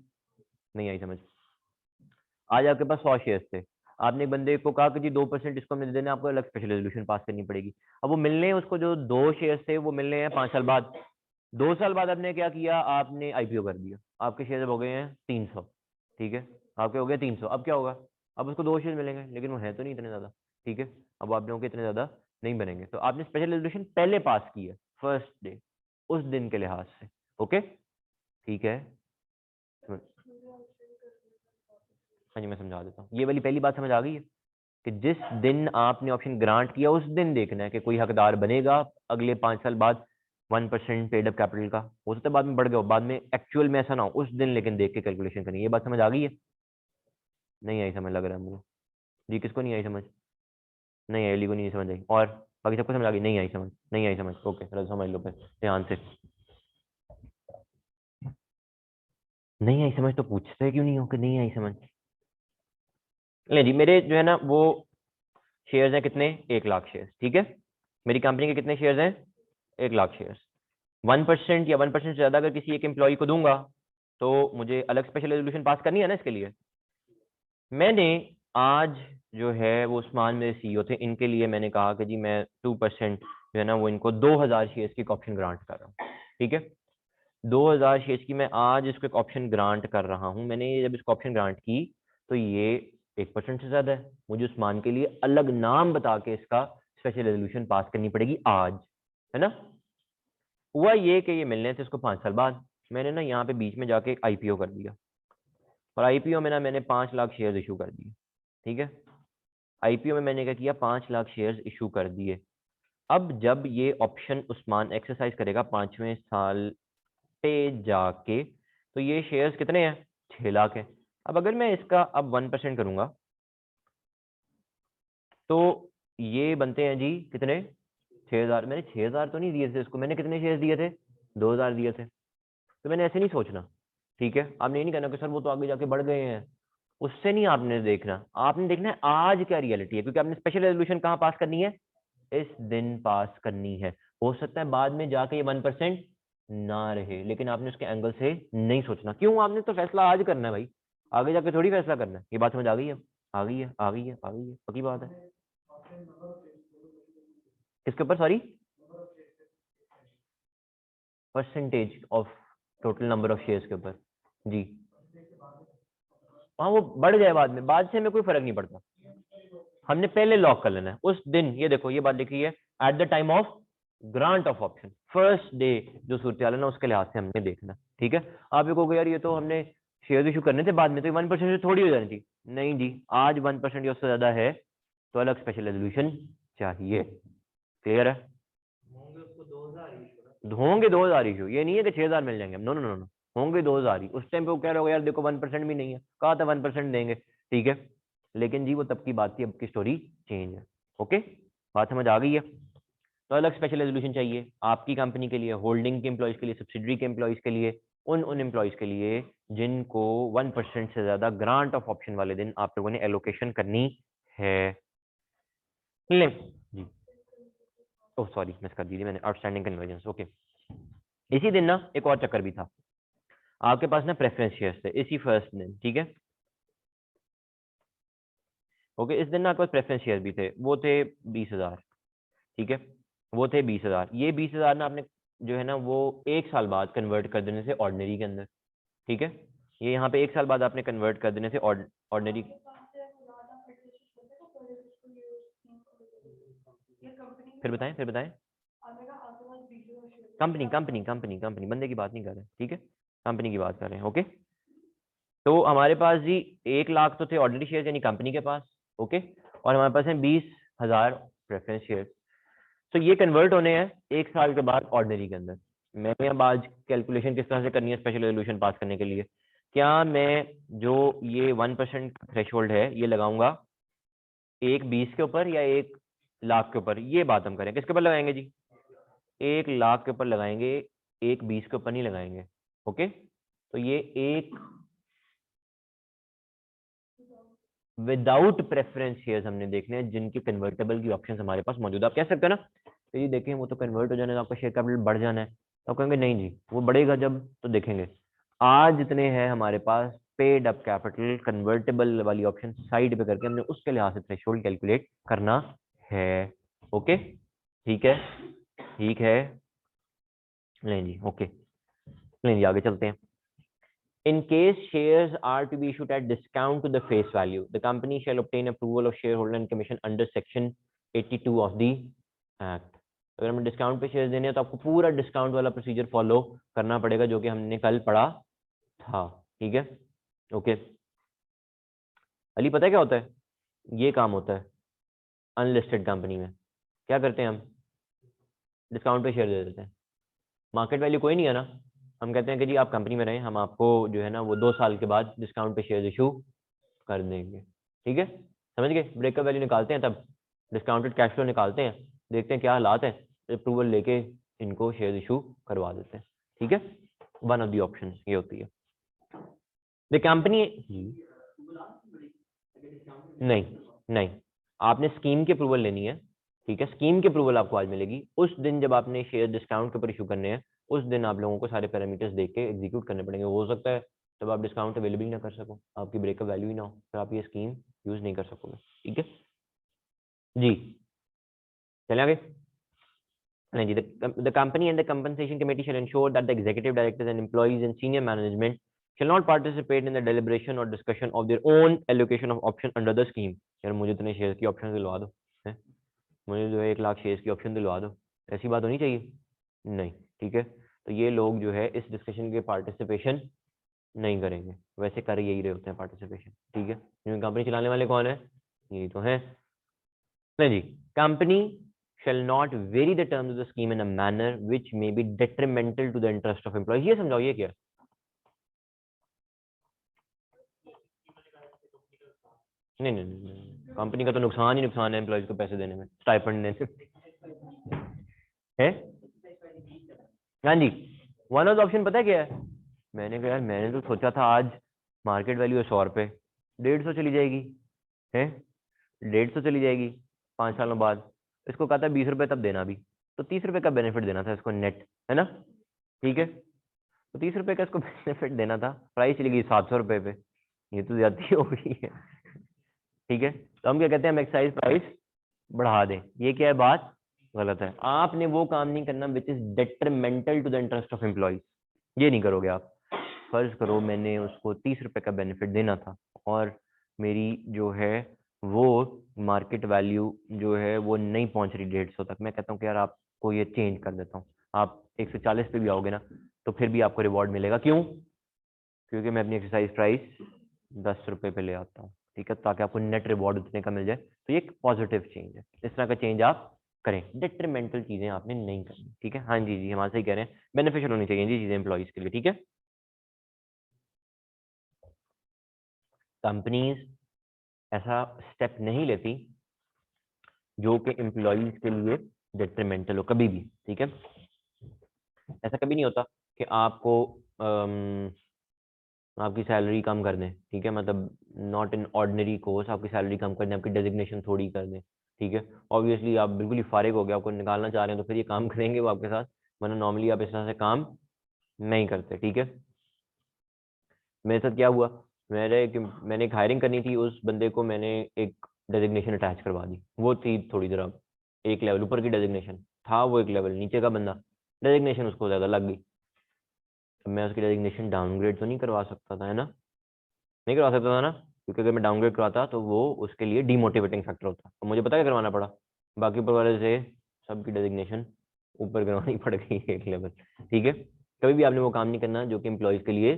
नहीं आई समझ? आज आपके पास 100 शेयर्स थे, आपने एक बंदे को कहा कि जी 2% इसको मिल देना, आपको अलग स्पेशल रेजोल्यूशन पास करनी पड़ेगी। अब वो मिलने हैं उसको, जो 2 शेयर्स थे वो मिलने हैं 5 साल बाद। 2 साल बाद आपने क्या किया? आपने आईपीओ कर दिया, आपके शेयर हो गए हैं 300, ठीक है। आपके हो गए 300, अब क्या होगा? अब उसको 2 शेयर मिलेंगे, लेकिन वो है तो नहीं इतने ज्यादा, ठीक है। अब आप लोगों के इतने ज्यादा नहीं बनेंगे, तो आपने स्पेशल रेजोल्यूशन पहले पास की है, फर्स्ट डे, उस दिन के लिहाज से। ओके, ठीक है। हाँ जी, मैं समझा देता हूँ। ये वाली पहली बात समझ आ गई है कि जिस दिन आपने ऑप्शन ग्रांट किया उस दिन देखना है कि कोई हकदार बनेगा अगले 5 साल बाद 1% पेड अप कैपिटल का। हो सकता है बाद में बढ़ गया हो, बाद में एक्चुअल में ऐसा ना हो, उस दिन लेकिन देख के कैलकुलेशन करनी है। ये बात समझ आ गई है? नहीं आई समझ लग रहा है मुझे। जी, किसको नहीं आई समझ? नहीं आई, एली को नहीं समझ आई, और बाकी सबको समझ आ गई? नहीं आई समझ, नहीं आई समझ, ओके चलो समझ लो फिर ध्यान से। नहीं आई समझ तो पूछते क्यों नहीं हो कि नहीं आई समझ? ले जी, मेरे जो है ना वो शेयर्स हैं कितने? 1 लाख शेयर्स, ठीक है। मेरी कंपनी के कितने शेयर्स हैं? 1 लाख शेयर्स। 1% या 1% से ज्यादा अगर किसी एक एम्प्लॉय को दूंगा तो मुझे अलग स्पेशल रेजोल्यूशन पास करनी है ना इसके लिए। मैंने आज जो है वो उस्मान मेरे सीईओ थे, इनके लिए मैंने कहा कि जी मैं 2% जो है ना वो इनको 2000 शेयर्स की ऑप्शन ग्रांट कर रहा हूँ, ठीक है। 2000 शेयर्स की मैं आज इसको एक ऑप्शन ग्रांट कर रहा हूँ। मैंने जब इसको ऑप्शन ग्रांट की तो ये 1% से ज्यादा है, मुझे उस्मान के लिए अलग नाम बता के इसका स्पेशल रेजोल्यूशन पास करनी पड़ेगी आज, है ना। हुआ ये कि ये मिलने थे इसको 5 साल बाद, मैंने ना यहाँ पे बीच में जाके एक आईपीओ कर दिया, और आईपीओ में ना मैंने 5 लाख शेयर इशू कर दिए, ठीक है। आईपीओ में मैंने क्या किया? 5 लाख शेयर इशू कर दिए। अब जब ये ऑप्शन उस्मान एक्सरसाइज करेगा 5वें साल पे जाके, तो ये शेयर्स कितने हैं? 6 लाख है। अब अगर मैं इसका अब 1% करूंगा तो ये बनते हैं जी कितने? 6000। मैंने 6000 तो नहीं दिए थे इसको, मैंने कितने शेयर दिए थे? 2000 दिए थे। तो मैंने ऐसे नहीं सोचना, ठीक है। आपने ये नहीं कहना कि सर वो तो आगे जाके बढ़ गए हैं, उससे नहीं आपने देखना। आपने देखना है आज क्या रियलिटी है, क्योंकि आपने स्पेशल रेजोल्यूशन कहाँ पास करनी है? इस दिन पास करनी है। हो सकता है बाद में जाके ये 1% ना रहे, लेकिन आपने उसके एंगल से नहीं सोचना। क्यों? आपने तो फैसला आज करना है भाई। आगे जाके थोड़ी फैसला करना है। ये बात समझ आ गई है? आ गई है, आ गई है, आ गई है, पक्की बात है। किसके ऊपर? Sorry, percentage of total number of shares के ऊपर। जी हाँ, वो बढ़ जाए बाद में, बाद से हमें कोई फर्क नहीं पड़ता, हमने पहले लॉक कर लेना है उस दिन। ये देखो, ये बात लिखी है, eight the time of grant of option, first day जो सूरत है ना, उसके लिहाज से हमने देखना। ठीक है, आप ये कहोगे यार ये तो हमने शेयर इशू करने थे बाद में, तो 1% से थोड़ी हो जानी थी। नहीं जी, आज 1% या उससे ज्यादा है तो अलग स्पेशल रेजोल्यूशन चाहिए। क्लियर है? होंगे 2000 इशू, ये नहीं है कि 6000 मिल जाएंगे। नो नो नो नो, होंगे 2000 ही। उस टाइम पे वो कह रहे हो यार देखो 1% भी नहीं है, कहा था 1% देंगे। ठीक है, लेकिन जी वो तब की बात थी, अब की स्टोरी चेंज है। ओके, बात समझ आ गई है? तो अलग स्पेशल रेजोल्यूशन चाहिए आपकी कंपनी के लिए, होल्डिंग के एम्प्लॉयज के लिए, सब्सिडरी के एम्प्लॉयज के लिए, उन एम्प्लॉयज के लिए जिनको 1% से ज्यादा ग्रांट ऑफ ऑप्शन वाले दिन आप लोगों ने एलोकेशन करनी है। ले जी, ओह सॉरी, मिस कर दी मैंने, आउटस्टैंडिंग कन्वर्जेंस। ओके, इसी दिन ना एक और चक्कर भी था, आपके पास ना प्रेफरेंस शेयर्स थे इसी फर्स्ट दिन। ठीक है, ओके, इस दिन ना आपके पास प्रेफरेंस शेयर भी थे, वो थे 20,000। ठीक है, वो थे 20,000। ये 20,000 ना आपने जो है ना वो 1 साल बाद कन्वर्ट कर देने से ऑर्डिनरी के अंदर। ठीक है, ये यहाँ पे 1 साल बाद आपने कन्वर्ट कर देने से ऑर्डिनरी। फिर बताएं, फिर बताएं। कंपनी कंपनी कंपनी कंपनी, बंदे की बात नहीं कर रहे, ठीक है, कंपनी की बात कर रहे हैं। ओके, तो हमारे पास जी 1 लाख तो थे ऑर्डिनरी शेयर यानी कंपनी के पास। ओके, और हमारे पास है 20,000 प्रेफरेंस शेयर। तो ये कन्वर्ट होने हैं 1 साल के बाद ऑर्डिनरी के अंदर। मैंने अब आज कैलकुलेशन किस तरह से करनी है स्पेशल रेजोल्यूशन पास करने के लिए, क्या मैं जो ये 1% थ्रेशोल्ड है ये लगाऊंगा 1 20 के ऊपर या 1 लाख के ऊपर? ये बात हम करें, किसके ऊपर लगाएंगे जी? 1 लाख के ऊपर लगाएंगे, 1 20 के ऊपर नहीं लगाएंगे। ओके, तो ये एक विदाउट प्रेफरेंस शेयर्स हमने देखने हैं जिनके कन्वर्टेबल की ऑप्शन हमारे पास मौजूद है। आप कह सकते हैं ना तो ये देखें वो तो कन्वर्ट हो जाने, आपका शेयर कैपिटल बढ़ जाना है, तो कहेंगे नहीं जी वो बढ़ेगा जब, तो देखेंगे आज जितने हैं हमारे पास पेड अप कैपिटल कन्वर्टेबल वाली ऑप्शन साइड पे करके हमने उसके लिहाज से थ्रेशोल्ड कैलकुलेट करना है। ओके, ठीक है, ठीक है, नहीं जी, ओके, नहीं जी, आगे चलते हैं। In case shares are to be issued at discount to the face value, the company shall obtain approval of shareholder and commission under section 82 of the act. अगर हमें डिस्काउंट पे शेयर देने हैं तो आपको पूरा डिस्काउंट वाला प्रोसीजर फॉलो करना पड़ेगा जो कि हमने कल पढ़ा था। ठीक है, ओके। अली पता है क्या होता है? ये काम होता है अनलिस्टेड कंपनी में। क्या करते हैं हम? डिस्काउंट पे शेयर दे देते हैं, मार्केट वैल्यू कोई नहीं है ना, हम कहते हैं कि जी आप कंपनी में रहें, हम आपको जो है ना वो 2 साल के बाद डिस्काउंट पे शेयर इशू कर देंगे। ठीक है, समझ गए? ब्रेकअप वैल्यू निकालते हैं, तब डिस्काउंटेड कैश फ्लो निकालते हैं, देखते हैं क्या हालात है, अप्रूवल लेके इनको शेयर इशू करवा देते हैं। ठीक है, वन ऑफ द ऑप्शन ये होती है। द कंपनी नहीं, नहीं, आपने स्कीम की अप्रूवल लेनी है। ठीक है, स्कीम की अप्रूवल आपको आज मिलेगी उस दिन जब आपने शेयर डिस्काउंट के ऊपर इशू करने हैं, उस दिन आप लोगों को सारे पैरामीटर्स देख के एग्जीक्यूट करने पड़ेंगे। हो सकता है तब आप डिस्काउंट अवेलेबल ना कर सको, आपकी ब्रेकअप वैल्यू ही ना हो, फिर आप ये स्कीम यूज नहीं कर सकोगे। ठीक है जी, चले आगे। नहीं जी, the company and the compensation committee shall ensure that the executive directors and employees and senior management shall not participate in the deliberation or discussion of their own allocation of option under the scheme. यार मुझे इतने share की option दिलवा दो, है मुझे जो है 1 लाख शेयर की ऑप्शन दिलवा दो, ऐसी बात होनी चाहिए? नहीं। ठीक है, तो ये लोग जो है इस डिस्कशन के पार्टिसिपेशन नहीं करेंगे, वैसे कर यही रहे होते हैं पार्टिसिपेशन। ठीक है, क्योंकि कंपनी चलाने वाले कौन है? यही तो है। नहीं जी, company shall not vary the terms of the scheme in a manner which may be detrimental to the interest of employees. ये समझाओ ये क्या? नहीं नहीं नहीं, कंपनी का तो नुकसान ही नुकसान है एम्प्लॉयज को पैसे देने में, स्टाइपेंड देने है। हाँ जी, वन ऑफ द ऑप्शन पता है क्या है? मैंने कहा यार मैंने तो सोचा था आज मार्केट वैल्यू है 100 रुपए, 150 चली जाएगी, है 150 चली जाएगी 5 सालों बाद। इसको कहा था 20 रुपए तब देना भी, तो 30 रुपए का बेनिफिट देना था इसको नेट, है ना? ठीक है, तो 30 रुपए का इसको बेनिफिट देना था, प्राइस चली गई 700 रुपए पे, ये तो ज्यादा हो गई है। ठीक है, तो हम क्या कहते हैं, हम एक्साइज प्राइस बढ़ा दें, ये क्या है बात, गलत है। आपने वो काम नहीं करना which is detrimental to the interest of employees, ये नहीं करोगे आप। फर्ज करो मैंने उसको 30 रुपए का बेनिफिट देना था और मेरी जो है वो मार्केट वैल्यू जो है वो नहीं पहुंच रही 150 तक, मैं कहता हूँ कि यार आपको ये चेंज कर देता हूँ, आप 140 पे भी आओगे ना तो फिर भी आपको रिवॉर्ड मिलेगा। क्यों? क्योंकि मैं अपनी एक्सरसाइज प्राइस 10 रुपए पे ले आता हूँ, ठीक है, ताकि आपको नेट रिवॉर्ड उतने का मिल जाए। तो ये एक पॉजिटिव चेंज है, इस तरह का चेंज आप करें, डिट्रीमेंटल चीजें आपने नहीं करनी। ठीक है, हाँ जी जी, हमारे सही कह रहे हैं, बेनिफिशियल होनी चाहिए जी चीजें एम्प्लॉइज के लिए। ठीक है, कंपनीज ऐसा स्टेप नहीं लेती जो कि एम्प्लॉइज के लिए डिट्रीमेंटल हो, कभी भी। ठीक है, ऐसा कभी नहीं होता कि आपको आपकी सैलरी कम कर दें। ठीक है, मतलब नॉट इन ऑर्डिनरी कोर्स आपकी सैलरी कम कर दें, आपकी डेजिग्नेशन थोड़ी कर दें। ठीक है, ऑब्वियसली आप बिल्कुल ही फारिग हो गए, आपको निकालना चाह रहे हैं तो फिर ये काम करेंगे वो आपके साथ, वरना नॉर्मली आप इस तरह से काम नहीं करते। ठीक है, मेरे साथ क्या हुआ, मैंने एक हायरिंग करनी थी, उस बंदे को मैंने एक डेजिग्नेशन अटैच करवा दी, वो थी थोड़ी देर, अब एक लेवल ऊपर की डेजिग्नेशन था, वो एक लेवल नीचे का बंदा, डेजिग्नेशन उसको ज्यादा लग गई। तो मैं उसकी डेजिग्नेशन डाउनग्रेड तो नहीं करवा सकता था, है ना, नहीं करवा सकता था ना, क्योंकि अगर मैं डाउनग्रेड कराता तो वो उसके लिए डीमोटिवेटिंग फैक्टर होता, तो मुझे पता क्या करवाना पड़ा, बाकी ऊपर वाले से सबकी डेजिग्नेशन ऊपर करवानी पड़ गई एक लेवल। ठीक है, कभी भी आपने वो काम नहीं करना जो कि एम्प्लॉयज के लिए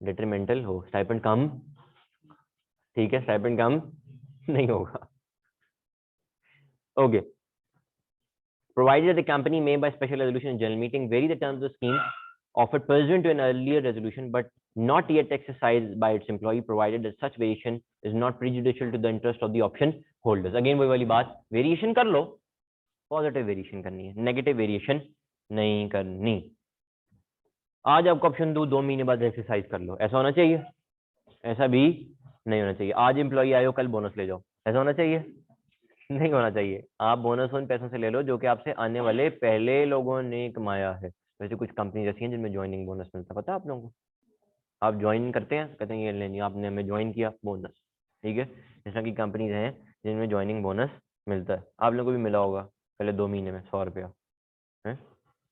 डिट्रीमेंटल हो। स्टाइपेंड कम, ठीक है, स्टाइपेंड कम नहीं होगा। Okay, provided that the company may by special resolution in general meeting vary the terms of the scheme offered pursuant to an earlier resolution but not yet exercised by its employee, provided that such variation is not prejudicial to the interest of the option holders. Again वही वाली बात, variation कर लो, positive variation करनी है, negative variation नहीं करनी। आज आपको ऑप्शन दो, 2 महीने बाद एक्सरसाइज कर लो, ऐसा होना चाहिए? ऐसा भी नहीं होना चाहिए। आज एम्प्लॉय आयो कल बोनस ले जाओ, ऐसा होना चाहिए? नहीं होना चाहिए। आप बोनस उन पैसों से ले लो जो कि आपसे आने वाले पहले लोगों ने कमाया है। वैसे कुछ कंपनी ऐसी हैं जिनमें ज्वाइनिंग बोनस मिलता है, पता है आप लोगों को? आप ज्वाइन करते हैं, कहते हैं ये लेनी, आपने हमें ज्वाइन किया बोनस। ठीक है, इस तरह की कंपनीज हैं जिनमें ज्वाइनिंग बोनस मिलता है। आप लोगों को भी मिला होगा पहले 2 महीने में 100 रुपया, है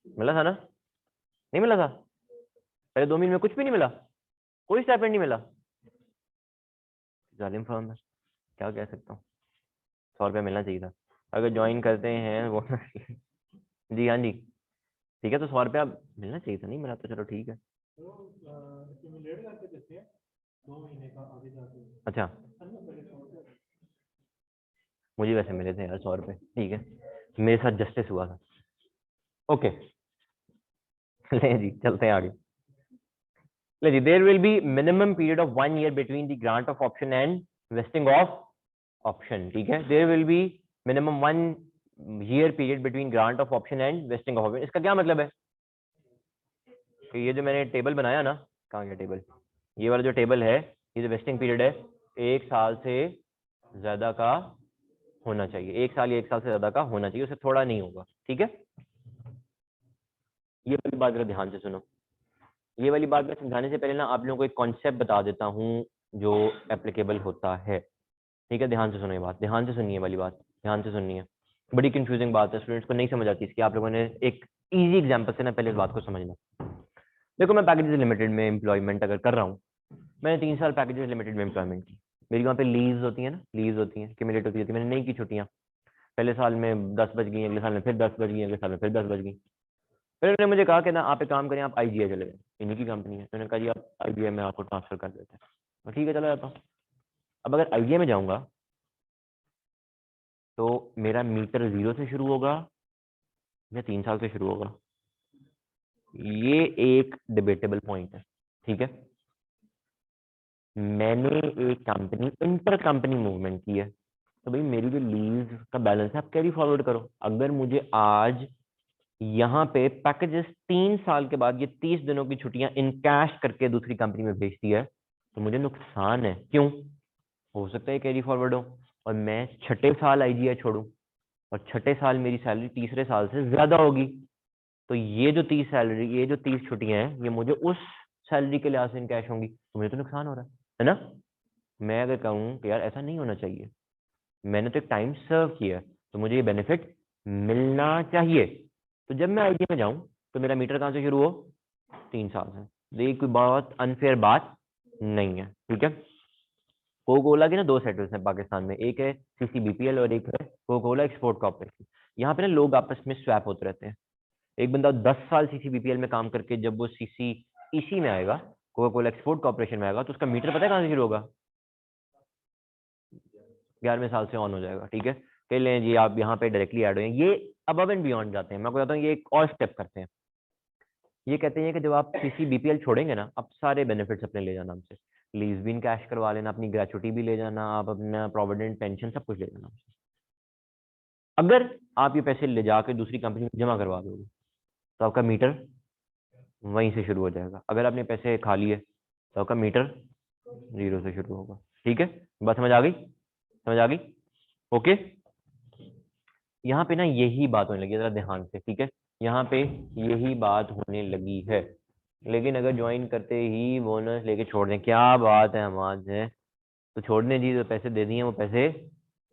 मिला था ना? नहीं मिला था? पहले 2 महीने में कुछ भी नहीं मिला, कोई स्टाइपेंड नहीं मिला? जालिम फर्म है, क्या कह सकता हूँ, 100 रुपया मिलना चाहिए था अगर ज्वाइन करते हैं वो। जी हाँ जी, ठीक है, तो 100 रुपया मिलना चाहिए था, नहीं मिला तो चलो ठीक है। अच्छा, मुझे वैसे मिले थे यार 100 रुपये, ठीक है, मेरे साथ जस्टिस हुआ था। ओके, ले जी चलते हैं आगे। ले जी, there will be minimum period of 1 year between the grant of option and vesting of option. ठीक है, there will be minimum 1 year period between grant of option and vesting of option. इसका क्या मतलब है कि ये जो मैंने टेबल बनाया ना, कहाँ गया टेबल, ये वाला जो टेबल है, ये जो वेस्टिंग पीरियड है 1 साल से ज्यादा का होना चाहिए, 1 साल या 1 साल से ज्यादा का होना चाहिए, उससे थोड़ा नहीं होगा। ठीक है, ये वाली बात जरा ध्यान से सुनो। ये वाली बात मैं समझाने से पहले ना आप लोगों को एक कॉन्सेप्ट बता देता हूँ जो एप्लीकेबल होता है। ठीक है, ध्यान से सुनो, ये बात ध्यान से सुनिए, वाली बात ध्यान से सुनिए, बड़ी कंफ्यूजिंग बात है, स्टूडेंट्स को नहीं समझ आती इसकी। आप लोगों ने एक इजी एग्जांपल से ना पहले इस बात को समझना। देखो, मैं पैकेजेस लिमिटेड में एम्प्लॉयमेंट अगर कर रहा हूँ, मैंने 3 साल पैकेजेस लिमिटेड में एम्प्लॉयमेंट की, मेरी वहाँ पे लीव्स होती है ना, लीव्स होती हैं, क्यूमुलेट होती है, मैंने नहीं की छुट्टियाँ, पहले साल में 10 बज गई, अगले साल में फिर 10 बज गई, अगले साल में फिर 10 बज गई। फिर उन्होंने मुझे कहा कि ना आप एक काम करें, आप आईजीआई चले गए, इन्हीं की कंपनी है, तो उन्होंने कहा जी आप आईजीआई में आपको ट्रांसफर कर देते हैं। तो ठीक है, चला जाता हूँ। अब अगर आईजीआई में जाऊँगा तो मेरा मीटर 0 से शुरू होगा या 3 साल से शुरू होगा, ये एक डिबेटेबल पॉइंट है। ठीक है, मैंने एक कंपनी इंटर कंपनी मूवमेंट की है, तो भाई मेरी जो लीव का बैलेंस है आप कैरी फॉरवर्ड करो। अगर मुझे आज यहाँ पे पैकेजेस 3 साल के बाद ये 30 दिनों की छुट्टियां इन कैश करके दूसरी कंपनी में भेजती है तो मुझे नुकसान है। क्यों? हो सकता है कैरी फॉरवर्ड हो और मैं छठे साल आईजीआई छोड़ूं और छठे साल मेरी सैलरी तीसरे साल से ज्यादा होगी, तो ये जो 30 छुट्टियां हैं ये मुझे उस सैलरी के लिहाज से इन कैश होंगी, तो मुझे तो नुकसान हो रहा है ना? मैं अगर कहूँ कि यार ऐसा नहीं होना चाहिए, मैंने तो एक टाइम सर्व किया तो मुझे ये बेनिफिट मिलना चाहिए, तो जब मैं आईटी में जाऊं तो मेरा मीटर कहाँ से शुरू हो, 3 साल से। ये कोई बहुत अनफेयर बात नहीं है, ठीक है। कोको कोला के ना 2 सेटल्स हैं पाकिस्तान में, एक है सीसीबीपीएल और एक है कोको कोला एक्सपोर्ट कॉर्पोरेशन। यहाँ पे ना लोग आपस में स्वैप होते रहते हैं। एक बंदा 10 साल सीसीबीपीएल में काम करके जब वो सीसी इसी में आएगा, कोका कोला एक्सपोर्ट कॉर्पोरेशन में आएगा, तो उसका मीटर पता है कहाँ से शुरू होगा, 11वें साल से ऑन हो जाएगा, ठीक है। कह लें जी आप यहाँ पे डायरेक्टली ऐड हो, ये अबव एंड बियॉन्ड जाते हैं। मैं आपको बताता हूँ ये एक और स्टेप करते हैं। ये कहते हैं कि जब आप सीसी बीपीएल छोड़ेंगे ना, आप सारे बेनिफिट्स अपने ले जाना हमसे, लीज भी कैश करवा लेना, अपनी ग्रेचुटी भी ले जाना, आप अपना प्रोविडेंट पेंशन सब कुछ ले जाना हमसे। अगर आप ये पैसे ले जाकर दूसरी कंपनी में जमा करवा दोगे तो आपका मीटर वहीं से शुरू हो जाएगा। अगर आपने पैसे खा लिए तो आपका मीटर 0 से शुरू होगा, ठीक है। बात समझ आ गई, समझ आ गई, ओके। यहाँ पे ना यही बात होने लगी है, जरा ध्यान से, ठीक है। यहाँ पे यही बात होने लगी है, लेकिन अगर ज्वाइन करते ही बोनस लेके छोड़ दें, क्या बात है हमाद है, तो छोड़ने जी, तो पैसे दे दिए वो पैसे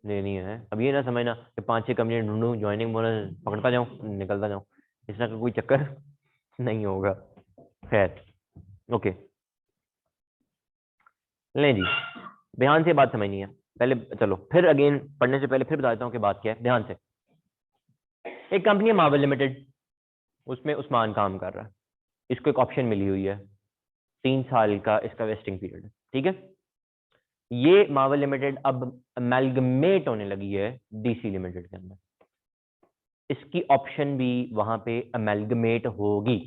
देनी है। अब ये ना समझना कि 5-6 कंपनी ढूंढूं, ज्वाइनिंग बोनस पकड़ता जाऊं निकलता जाऊं, इस तरह का कोई चक्कर नहीं होगा। खैर, ओके, लें जी, ध्यान से बात समझनी है पहले। चलो फिर अगेन पढ़ने से पहले फिर बता देता हूँ कि बात क्या है, ध्यान से। एक कंपनी है मार्वल लिमिटेड, उसमें उस्मान काम कर रहा है, इसको एक ऑप्शन मिली हुई है, 3 साल का इसका वेस्टिंग पीरियड है, ठीक है। ये मार्वल लिमिटेड अब अमेलगमेट होने लगी है डीसी लिमिटेड के अंदर, इसकी ऑप्शन भी वहां पे अमेलगमेट होगी।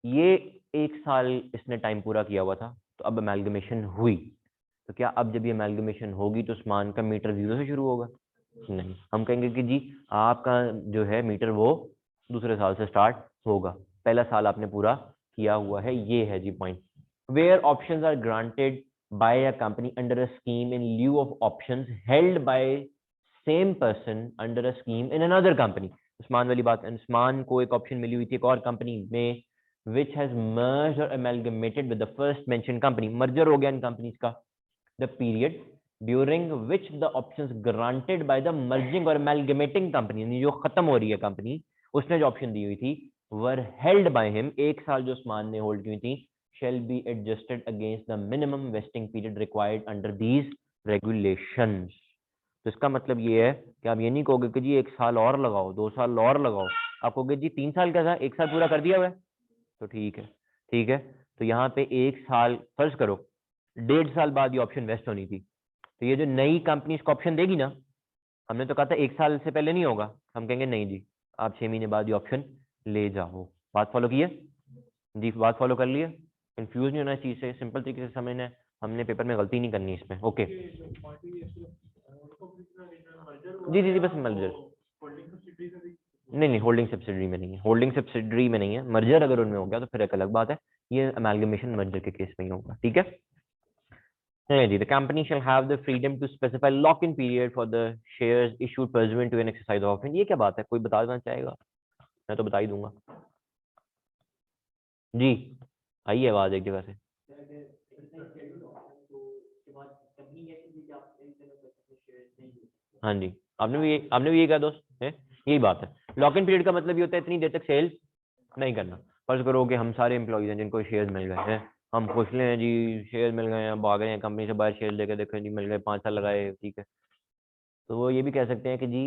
ये 1 साल इसने टाइम पूरा किया हुआ था, तो अब अमेलगमेशन हुई, तो क्या अब जब ये अमेलगमेशन होगी तो उस्मान का मीटर 0 से शुरू होगा, नहीं। हम कहेंगे कि जी आपका जो है मीटर वो दूसरे साल से स्टार्ट होगा, पहला साल आपने पूरा किया हुआ है, ये है जी point. Where options are granted by a company under a scheme in lieu of options held by same person under a scheme in another company. Usman वाली बात, उस्मान को एक ऑप्शन मिली हुई थी एक और कंपनी में, which has merged or amalgamated with the first mentioned company, merger हो गया इन कंपनीज का, the period during which the options granted by the merging or amalgamating company, जो खत्म हो रही है कंपनी, उसने जो ऑप्शन दी हुई थी, were held by him, 1 साल जो उस्मान ने होल्ड की थी, shall be adjusted against the minimum vesting period required under these regulations। तो इसका मतलब ये है कि आप ये नहीं कहोगे कि जी 1 साल और लगाओ, 2 साल और लगाओ, आप कहोगे जी 3 साल का था, 1 साल पूरा कर दिया हुआ है, तो ठीक है, ठीक है। तो यहाँ पे 1 साल फर्ज करो, 1.5 साल बाद ये ऑप्शन वेस्ट होनी थी, तो ये जो नई कंपनी इसको ऑप्शन देगी ना, हमने तो कहा था 1 साल से पहले नहीं होगा, हम कहेंगे नहीं जी आप 6 महीने बाद ये ऑप्शन ले जाओ। बात फॉलो की है जी, बात फॉलो कर लिया, कंफ्यूज नहीं होना इस चीज से, सिंपल तरीके से समझना है, हमने पेपर में गलती नहीं करनी इसमें, ओके। जी जी जी, बस मर्जर, नहीं होल्डिंग सब्सिडरी में नहीं है, होल्डिंग सब्सिडरी में नहीं है, मर्जर अगर उनमें हो गया तो फिर एक अलग बात है, ये अमेलगमेशन मर्जर के केस में ही होगा, ठीक है। जी, the company shall have the freedom to specify lock-in period for the shares issued pursuant to an exercise of option। ये क्या बात है, कोई बता देना चाहेगा, मैं तो बता ही दूंगा जी। आई है आवाज एक जगह से, हाँ जी, आपने भी ये कहा दोस्त है, यही बात है। लॉक इन पीरियड का मतलब ये होता है इतनी देर तक सेल नहीं करना। फर्ज करो कि हम सारे एम्प्लॉइज हैं जिनको शेयर्स मिल गए हैं, हम खुश हैं जी, शेयर मिल गए हैं, भाग रहे हैं कंपनी से बाहर, शेयर लेके देखें जी मिल गए, 5 साल लगाए, ठीक है। तो वो ये भी कह सकते हैं कि जी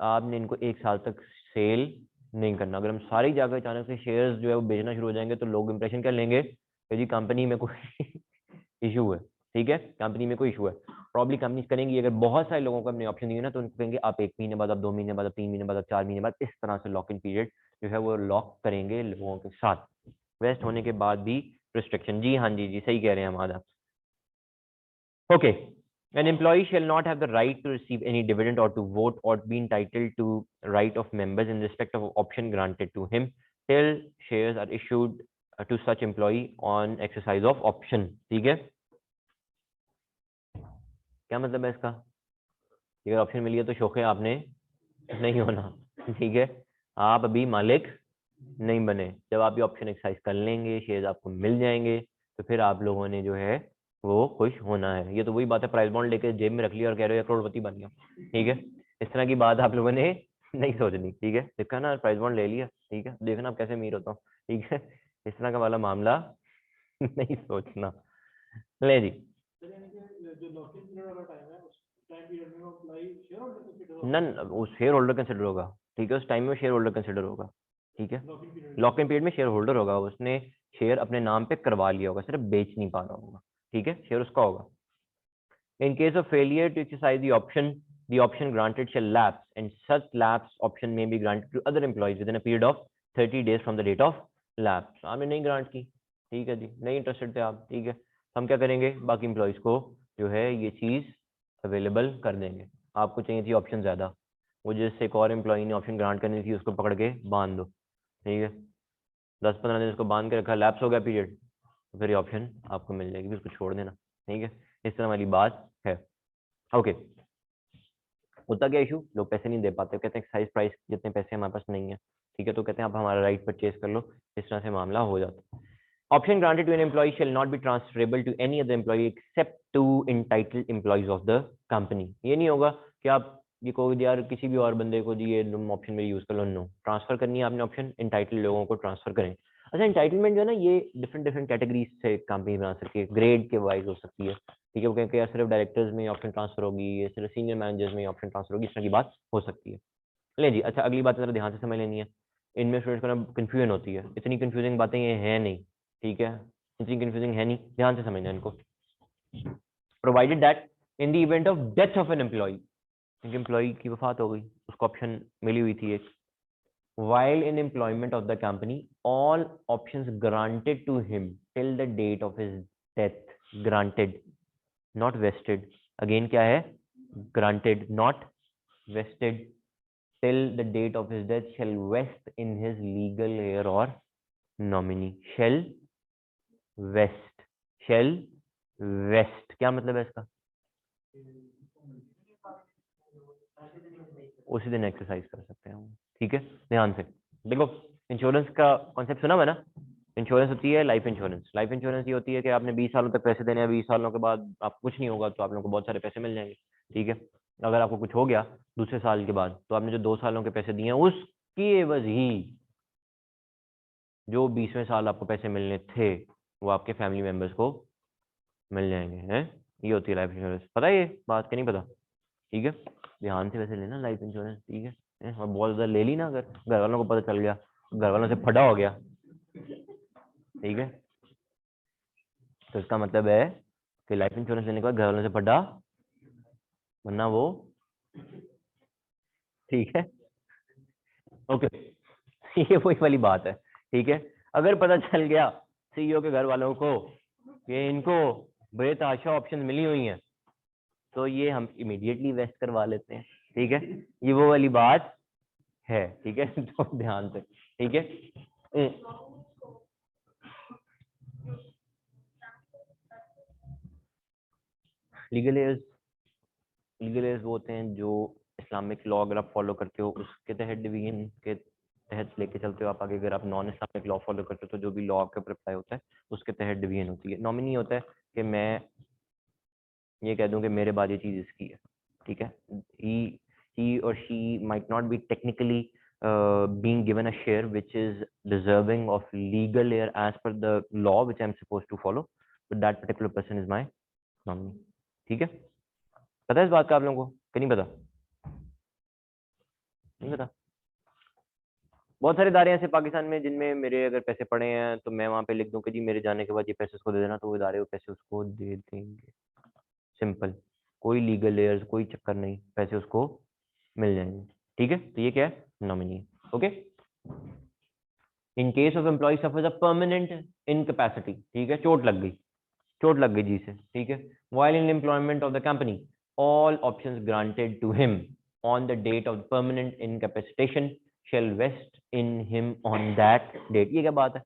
आपने इनको 1 साल तक सेल नहीं करना। अगर हम सारी जाकर अचानक से शेयर्स जो है वो बेचना शुरू हो जाएंगे तो लोग इंप्रेशन क्या लेंगे कि जी कंपनी में कोई इशू है, ठीक है, कंपनी में कोई इशू है। प्रॉब्ली कंपनी करेंगी, अगर बहुत सारे लोगों को अपने ऑप्शन दिए ना, तो उनको कहेंगे आप 1 महीने बाद, आप 2 महीने बाद, आप 3 महीने बाद, आप 4 महीने बाद, इस तरह से लॉक इन पीरियड जो है वो लॉक करेंगे लोगों के साथ, वेस्ट होने के बाद भी रिस्ट्रिक्शन। जी हाँ जी जी, सही कह रहे हैं हमारा, okay. An employee shall not have the right to receive any dividend or to vote or be entitled to right of members in respect of option granted to him till shares are issued to such employee on exercise of option। ठीक है, क्या मतलब है इसका, अगर option मिली है तो शौक है आपने नहीं होना, ठीक है। आप अभी मालिक नहीं बने, जब आप ये ऑप्शन एक्सरसाइज कर लेंगे, शेयर्स आपको मिल जाएंगे, तो फिर आप लोगों ने जो है वो खुश होना है। ये तो वही बात है, प्राइस बॉन्ड लेके जेब में रख लिया और कह रहे हो यार करोड़पति बन गया। ठीक है, इस तरह की बात आप लोगों ने नहीं सोचनी। ठीक है, देखा ना, प्राइस बॉन्ड ले लिया, ठीक है, देखना आप कैसे अमीर होता हूँ। ठीक है, इस तरह का वाला मामला नहीं सोचना। ले जी, नन वो शेयर होल्डर कंसिडर होगा। ठीक है, उस टाइम में शेयर होल्डर कंसिडर होगा। ठीक है, लॉक इन पीरियड में शेयर होल्डर होगा, उसने शेयर अपने नाम पे करवा लिया होगा, सिर्फ बेच नहीं पा रहा होगा। ठीक है, शेयर उसका होगा। In case of failure to exercise the option granted shall lapse, and such lapse option may be granted to other employees within a period of 30 days from the date of lapse. आपने नहीं grant की, ठीक है जी, नहीं interested थे आप, ठीक है, हम क्या करेंगे, बाकी एम्प्लॉयज को जो है ये चीज अवेलेबल कर देंगे। आपको चाहिए थी ऑप्शन ज्यादा, वो जिससे एक और एम्प्लॉय ने ऑप्शन ग्रांट करनी थी उसको पकड़ के बांध दो। ठीक है, 10-15 दिन उसको बांध के रखा, लैप्स हो गया पीरियड, तो फिर ये ऑप्शन आपको मिल जाएगी, उसको छोड़ देना। ठीक है, इस तरह वाली बात है। ओके, होता क्या इशू, लोग पैसे नहीं दे पाते, कहते हैं एक्साइज प्राइस जितने पैसे हमारे पास नहीं है। ठीक है, तो कहते हैं आप हमारा राइट परचेज कर लो, इस तरह से मामला हो जाता है। Option granted to an employee shall not be transferable to any other employee except to entitled employees of the company. ये नहीं होगा कि आप ये कहो यार किसी भी और बंदे को जी ये ऑप्शन मेरी यूज कर लो, नो, ट्रांसफर करनी है आपने ऑप्शन, एंटाइटल्ड लोगों को ट्रांसफर करें। अच्छा, एंटाइटलमेंट जो है ना, ये डिफरेंट डिफरेंट कैटेगरीज से कंपनी बना सकती है, ग्रेड के वाइज हो सकती है। ठीक है, वो कहें कि यार सिर्फ डायरेक्टर्स में ऑप्शन ट्रांसफर होगी, ये सिर्फ सीनियर मैनेजर्स में ऑप्शन ट्रांसफर होगी, इस तरह की बात हो सकती है। ले जी, अच्छा अगली बात जरा ध्यान से समझ लेनी है, इनमें स्टूडेंट्स को ना कंफ्यूजन होती है, इतनी कंफ्यूजिंग बातें ये है नहीं। ठीक है, इतनी कंफ्यूजिंग है नहीं, ध्यान से समझना इनको। Provided that in the event of death of an employee, एक एम्प्लॉय की वफात हो गई, उसको ऑप्शन मिली हुई थी एक, while in employment of the company all options granted to him till the date of his death, granted not vested, again क्या है, granted not vested, till the date of his death shall vest in his legal heir or nominee, shall vest, shall vest क्या मतलब है इसका, उसी दिन exercise कर सकते हैं हम। ठीक है, ध्यान से देखो, इंश्योरेंस का कॉन्सेप्ट सुना हुआ ना, इंश्योरेंस होती है लाइफ इंश्योरेंस। लाइफ इंश्योरेंस ये होती है कि आपने 20 सालों तक पैसे देने हैं, 20 सालों के बाद आपको कुछ नहीं होगा तो आप लोगों को बहुत सारे पैसे मिल जाएंगे। ठीक है, अगर आपको कुछ हो गया दूसरे साल के बाद, तो आपने जो 2 सालों के पैसे दिए हैं उसकी एवज ही जो 20वें साल आपको पैसे मिलने थे वो आपके फैमिली मेंबर्स को मिल जाएंगे। हैं, ये होती है लाइफ इंश्योरेंस, पता है ये बात, क्या नहीं पता। ठीक है, ध्यान से वैसे लेना लाइफ इंश्योरेंस। ठीक है, और बहुत ज्यादा ले ली ना, अगर घर वालों को पता चल गया, घर वालों से फटा हो गया, ठीक है, तो इसका मतलब है कि लाइफ इंश्योरेंस लेने के बाद घर वालों से फटा, वरना वो, ठीक है, ओके, ये वही वाली बात है। ठीक है, अगर पता चल गया सीईओ के घर वालों को कि इनको बेतहाशा ऑप्शन मिली हुई हैं, तो ये हम इमीडिएटली वेस्ट करवा लेते हैं। ठीक है, ये वो वाली बात है। ठीक है, तो ध्यान से। ठीक है, लीगल एयर्स, लीगल एयर्स वो होते हैं जो इस्लामिक लॉ अगर आप फॉलो करते हो उसके तहत डिवीजन के तहत लेके चलते हो आप आगे। अगर आप नॉन इस्लामिक लॉ फॉलो करते हो तो जो भी लॉ आपके ऊपर अप्लाई होता है उसके तहत डिवीजन होती है। नॉमिनी होता है कि मैं ये कह दूं कि मेरे बाद ये चीज इसकी है। ठीक है, he or she might not be technically being given a share which is deserving of legal heir as per the law which I'm supposed to follow, but that particular person is my nominee। ठीक है, पता है इस बात का आप लोगों को कि नहीं पता, नहीं पता। बहुत सारे इदारे ऐसे पाकिस्तान में जिनमें मेरे अगर पैसे पड़े हैं तो मैं वहां पे लिख दूं कि जी मेरे जाने के बाद ये पैसे उसको दे देना, तो वो इदारे वो पैसे उसको दे देंगे। सिंपल, कोई लीगल लेयर्स, कोई चक्कर नहीं, पैसे उसको मिल जाएंगे। ठीक है, तो ये क्या है, nominee. Okay, in case of employee suffers a permanent incapacity, ठीक है, चोट लग गई, चोट लग गई जी से। ठीक है, while in employment of the company all options granted to him on the date of permanent incapacitation shall vest in him on that date। ये क्या बात है,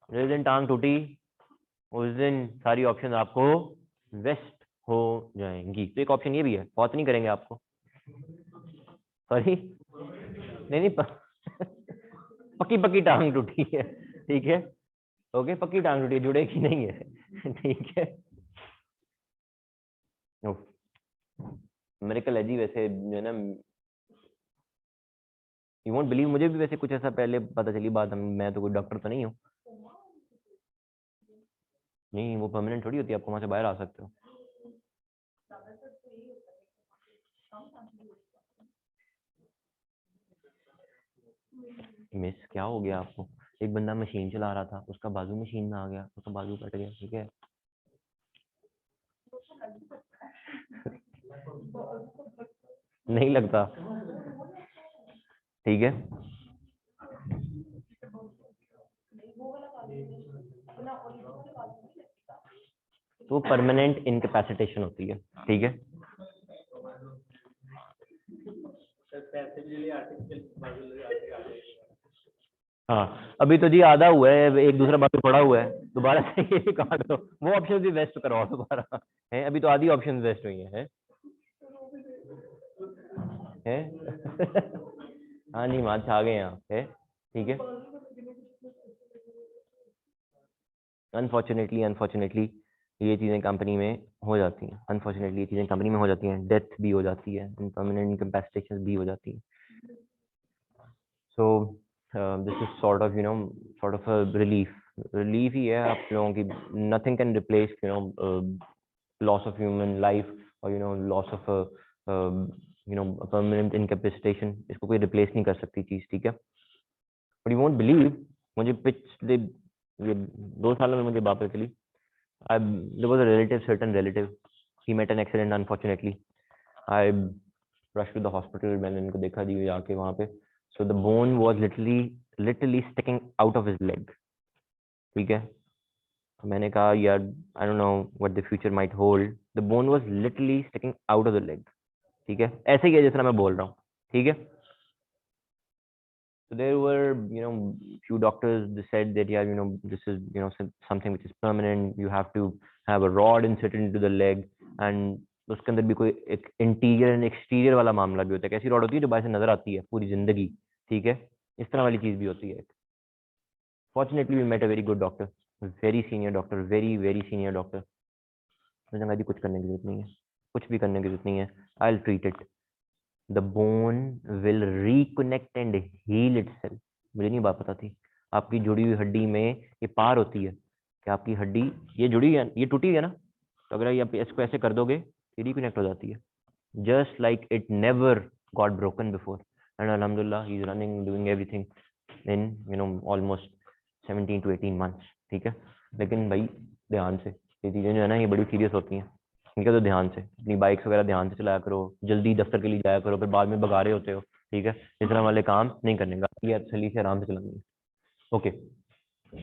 जिस दिन टांग टूटी उस दिन सारी ऑप्शन आपको वेस्ट हो जाएंगी। तो एक ऑप्शन ये भी है, बहुत नहीं करेंगे आपको, सॉरी नहीं नहीं पक्की पक्की टांग टूटी है। ठीक है, ओके, पक्की टांग टूटी, जुड़ेगी नहीं है। ठीक है, मेडिकल है जी वैसे जो है ना, यू वोंट बिलीव, मुझे भी वैसे कुछ ऐसा पहले पता चली बात, मैं तो कोई डॉक्टर तो नहीं हूँ। नहीं, वो परमानेंट थोड़ी होती है, आपको वहां से बाहर आ सकते हो। मिस क्या हो गया आपको? एक बंदा मशीन चला रहा था, उसका बाजू मशीन में आ गया, उसका बाजू कट गया, ठीक है। नहीं लगता, ठीक है। तो परमानेंट इनकैपेसिटेशन होती है, ठीक है। हाँ, अभी तो जी आधा हुआ है, एक दूसरा बाजू पड़ा हुआ है, दोबारा से ये काट दो, वो ऑप्शन भी वेस्ट करवाओ दोबारा, है अभी तो आधी ऑप्शन वेस्ट हुई है? है? हाँ जी, माँ छा गए यहाँ है, ठीक है। अनफॉर्चुनेटली अनफॉर्चुनेटली ये चीज़ें कंपनी में हो जाती हैं, अनफॉर्चुनेटली ये चीज़ें कंपनी में हो जाती हैं, डेथ भी हो जाती है, परमानेंट इनकैपेसिटेशन भी हो जाती है। So this is sort of sort of relief ही है आप लोगों की। Nothing can replace loss of human life और लॉस ऑफ परमानेंट इनकैपेसिटेशन, इसको कोई रिप्लेस नहीं कर सकती चीज़, ठीक है। बट यू वोंट बिलीव, मुझे पिछले ये 2 सालों में मुझे बात पता चली, there was a relative, certain relative, he met an accident unfortunately. I rushed to the hospital, मैंने इनको देखा जी जाके वहाँ पे, so the bone was literally sticking out of his leg, ठीक है। मैंने कहा यार, I don't know what the future might hold, the bone was literally sticking out of the leg, ठीक है, ऐसे ही है जिस तरह मैं बोल रहा हूँ, ठीक है। So there were, few doctors, they said that, yeah, this is, something which is permanent. You have to have a rod inserted into the leg, and उसके अंदर भी कोई एक इंटीरियर एंड एक्सटीरियर वाला मामला भी होता है। कैसी रॉड होती है जो बाहर से नजर आती है पूरी जिंदगी, ठीक है, इस तरह वाली चीज भी होती है। Fortunately we met a very good doctor, very senior doctor, very very senior doctor. मुझे लगा जी कुछ करने की जरूरत नहीं है, कुछ भी करने की जरूरत नहीं है, I will treat it, the bone will reconnect and heal itself. मुझे नहीं बात पता थी, आपकी जुड़ी हुई हड्डी में ये पार होती है कि आपकी हड्डी ये जुड़ी है, ये टूटी है ना, तो अगर आप इसको ऐसे कर दोगे ये रिकनेक्ट हो जाती है, just like it never got broken before. And अल्हम्दुलिल्लाह he is running, doing everything in almost 17 to 18 months, ठीक है। लेकिन भाई ध्यान से, ये चीज़ें जो है ना ये बड़ी सीरियस होती हैं, ठीक है। तो ध्यान से अपनी बाइक्स वगैरह ध्यान से चलाया करो, जल्दी दफ्तर के लिए जाया करो, फिर बाद में भगा रहे होते हो, ठीक है। इस तरह वाले काम नहीं करने का, ये सली से आराम से चलानी है, okay.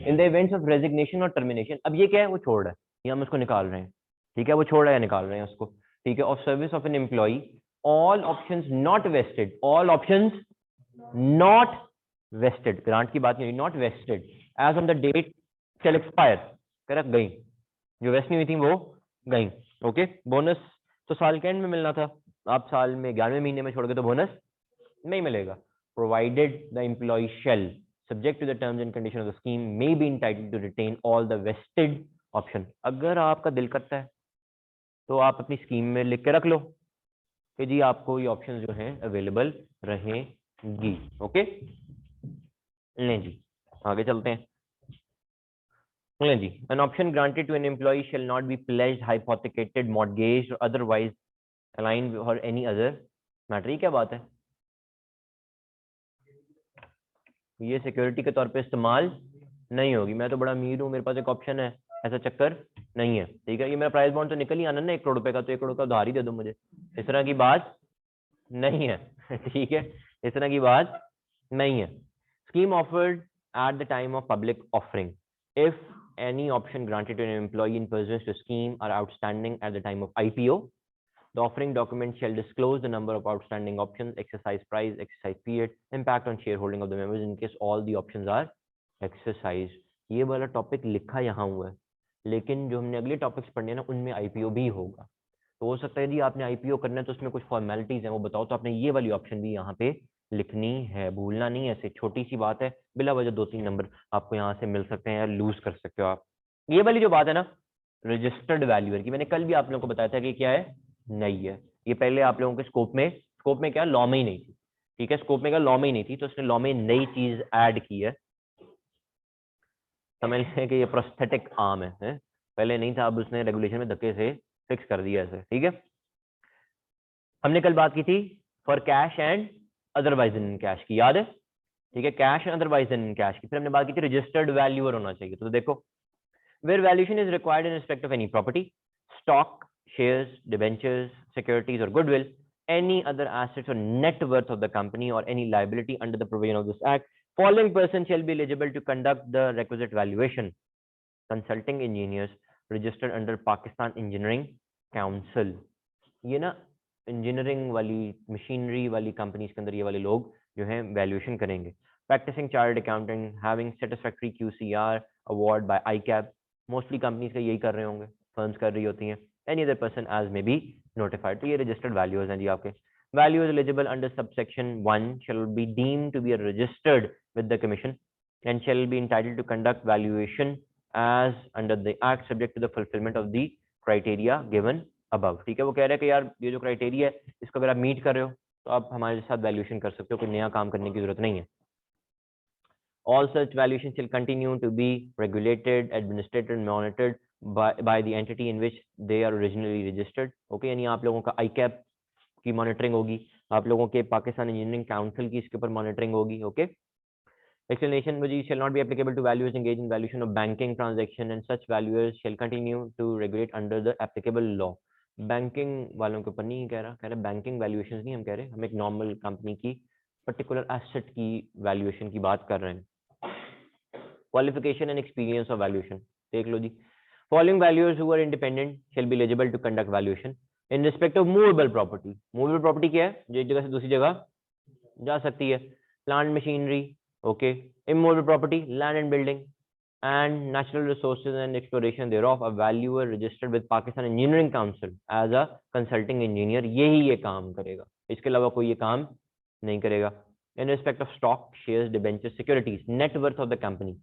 In the events of resignation और टर्मिनेशन, अब ये क्या है, वो छोड़ रहा है, ये हम उसको निकाल रहे हैं, ठीक है, वो छोड़ रहा है, निकाल रहे हैं उसको, ठीक है। Of service of an employee, all options not vested, all options not vested, grant की बात नहीं हुई, not vested as on the date shall expire, correct, गई, जो वेस्ट नहीं हुई थी वो गई, ओके। बोनस तो साल के एंड में मिलना था, आप साल में 11वें महीने में छोड़ के तो बोनस नहीं मिलेगा। Provided the employee shall subject to the terms and conditions of the scheme may be entitled to retain all the vested option। अगर आपका दिल करता है तो आप अपनी स्कीम में लिख के रख लो कि जी आपको ये ऑप्शन जो हैं अवेलेबल रहेंगी, ओके। लें जी, आगे चलते हैं। लें जी, an option granted to an employee shall not be pledged, hypothecated, mortgaged or otherwise aligned or any other matter। ये क्या बात है? ये सिक्योरिटी के तौर पे इस्तेमाल नहीं होगी, मैं तो बड़ा अमीर हूँ, मेरे पास एक ऑप्शन है, ऐसा चक्कर नहीं है, ठीक है। ये मेरा प्राइस बॉन्ड तो निकल ही आना ना 1 करोड़ रुपए का, तो 1 करोड़ का उधार ही दे दो मुझे, इस तरह की बात नहीं है। ठीक है, इस तरह की बात नहीं है। Scheme offered eight the time of public offering, if any option granted to an employee in pursuance to scheme are outstanding at the time of IPO, the offering document shall disclose the number of outstanding options, exercise price, exercise period, impact on shareholding of the members in case all the options are exercised। ये वाला topic लिखा यहाँ हुआ है, लेकिन जो हमने अगले टॉपिक्स पढ़ने हैं ना उनमें आईपीओ भी होगा, तो हो सकता है जी आपने आईपीओ करना है तो उसमें कुछ फॉर्मेलिटीज हैं वो बताओ, तो आपने ये वाली ऑप्शन भी यहाँ पे लिखनी है, भूलना नहीं है, ऐसे छोटी सी बात है, बिला वजह 2-3 नंबर आपको यहाँ से मिल सकते हैं या लूज कर सकते हो आप। ये वाली जो बात है ना रजिस्टर्ड वैल्यूअर की, मैंने कल भी आप लोगों को बताया था कि क्या है, नहीं है। ये पहले आप लोगों के स्कोप में क्या लॉ में ही नहीं थी, ठीक है, स्कोप में क्या लॉ में ही नहीं थी, तो उसने लॉ में नई चीज ऐड की है, समझ लें कि ये प्रोस्थेटिक आर्म है, पहले नहीं था, अब उसने रेगुलेशन में धक्के से फिक्स कर दिया ऐसे, ठीक है। हमने कल बात की थी for cash and otherwise in cash की, याद है, ठीक है, cash and otherwise in cash की। फिर हमने बात की थी रजिस्टर्ड वैल्यूअर होना चाहिए, तो देखो where valuation is required in respect of any property, stock, shares, debentures, securities or goodwill, any other assets or net worth of the company or any liability under the provision of this act, following person shall be eligible to conduct the requisite valuation. Consulting engineers registered under Pakistan Engineering Council. ये ना engineering वाली machinery वाली companies के अंदर ये वाले लोग जो हैं वैल्यूएशन करेंगे। Practicing chartered accountant having satisfactory QCR award by ICAP, mostly companies का यही कर रहे होंगे, फर्म्स कर रही होती हैं। Any other person as may be notified, तो ये रजिस्टर्ड वैल्यूज हैं जी आपके। Values eligible under subsection 1 shall be deemed to be registered with the commission and shall be entitled to conduct valuation as under the act subject to the fulfillment of the criteria given above, ठीक है। वो कह रहे हैं कि यार ये जो क्राइटेरिया है इसको अगर आप मीट कर रहे हो तो आप हमारे साथ वैल्यूएशन कर सकते हो, कोई नया काम करने की जरूरत नहीं है। All such valuations shall continue to be regulated, administered and monitored by the entity in which they are originally registered, okay, यानी आप लोगों का ICAP की मॉनिटरिंग होगी, आप लोगों के पाकिस्तान इंजीनियरिंग काउंसिल की इसके ऊपर मॉनिटरिंग होगी, okay. Explanation which shall not be applicable to valuers engaged in valuation of banking transaction and such valuers shall continue to regulate under the applicable law. Banking वालों के ऊपर नहीं कह रहा बैंकिंग वैल्यूएशन नहीं हम कह रहे, हम एक नॉर्मल कंपनी की पर्टिकुलर एसेट की वैल्यूएशन की बात कर रहे हैं। Qualification and experience of valuation देख लो जी। Following valuers who are independent shall be eligible to conduct valuation in respect of movable property. Movable property क्या है, जो एक जगह से दूसरी जगह जा सकती है। Plant machinery, okay, immovable property, land and building and natural resources and exploration thereof, a valuer registered with Pakistan Engineering Council as a consulting engineer, यही ये काम करेगा, इसके अलावा कोई ये काम नहीं करेगा। In respect of stock, shares, debentures, securities, net worth of the company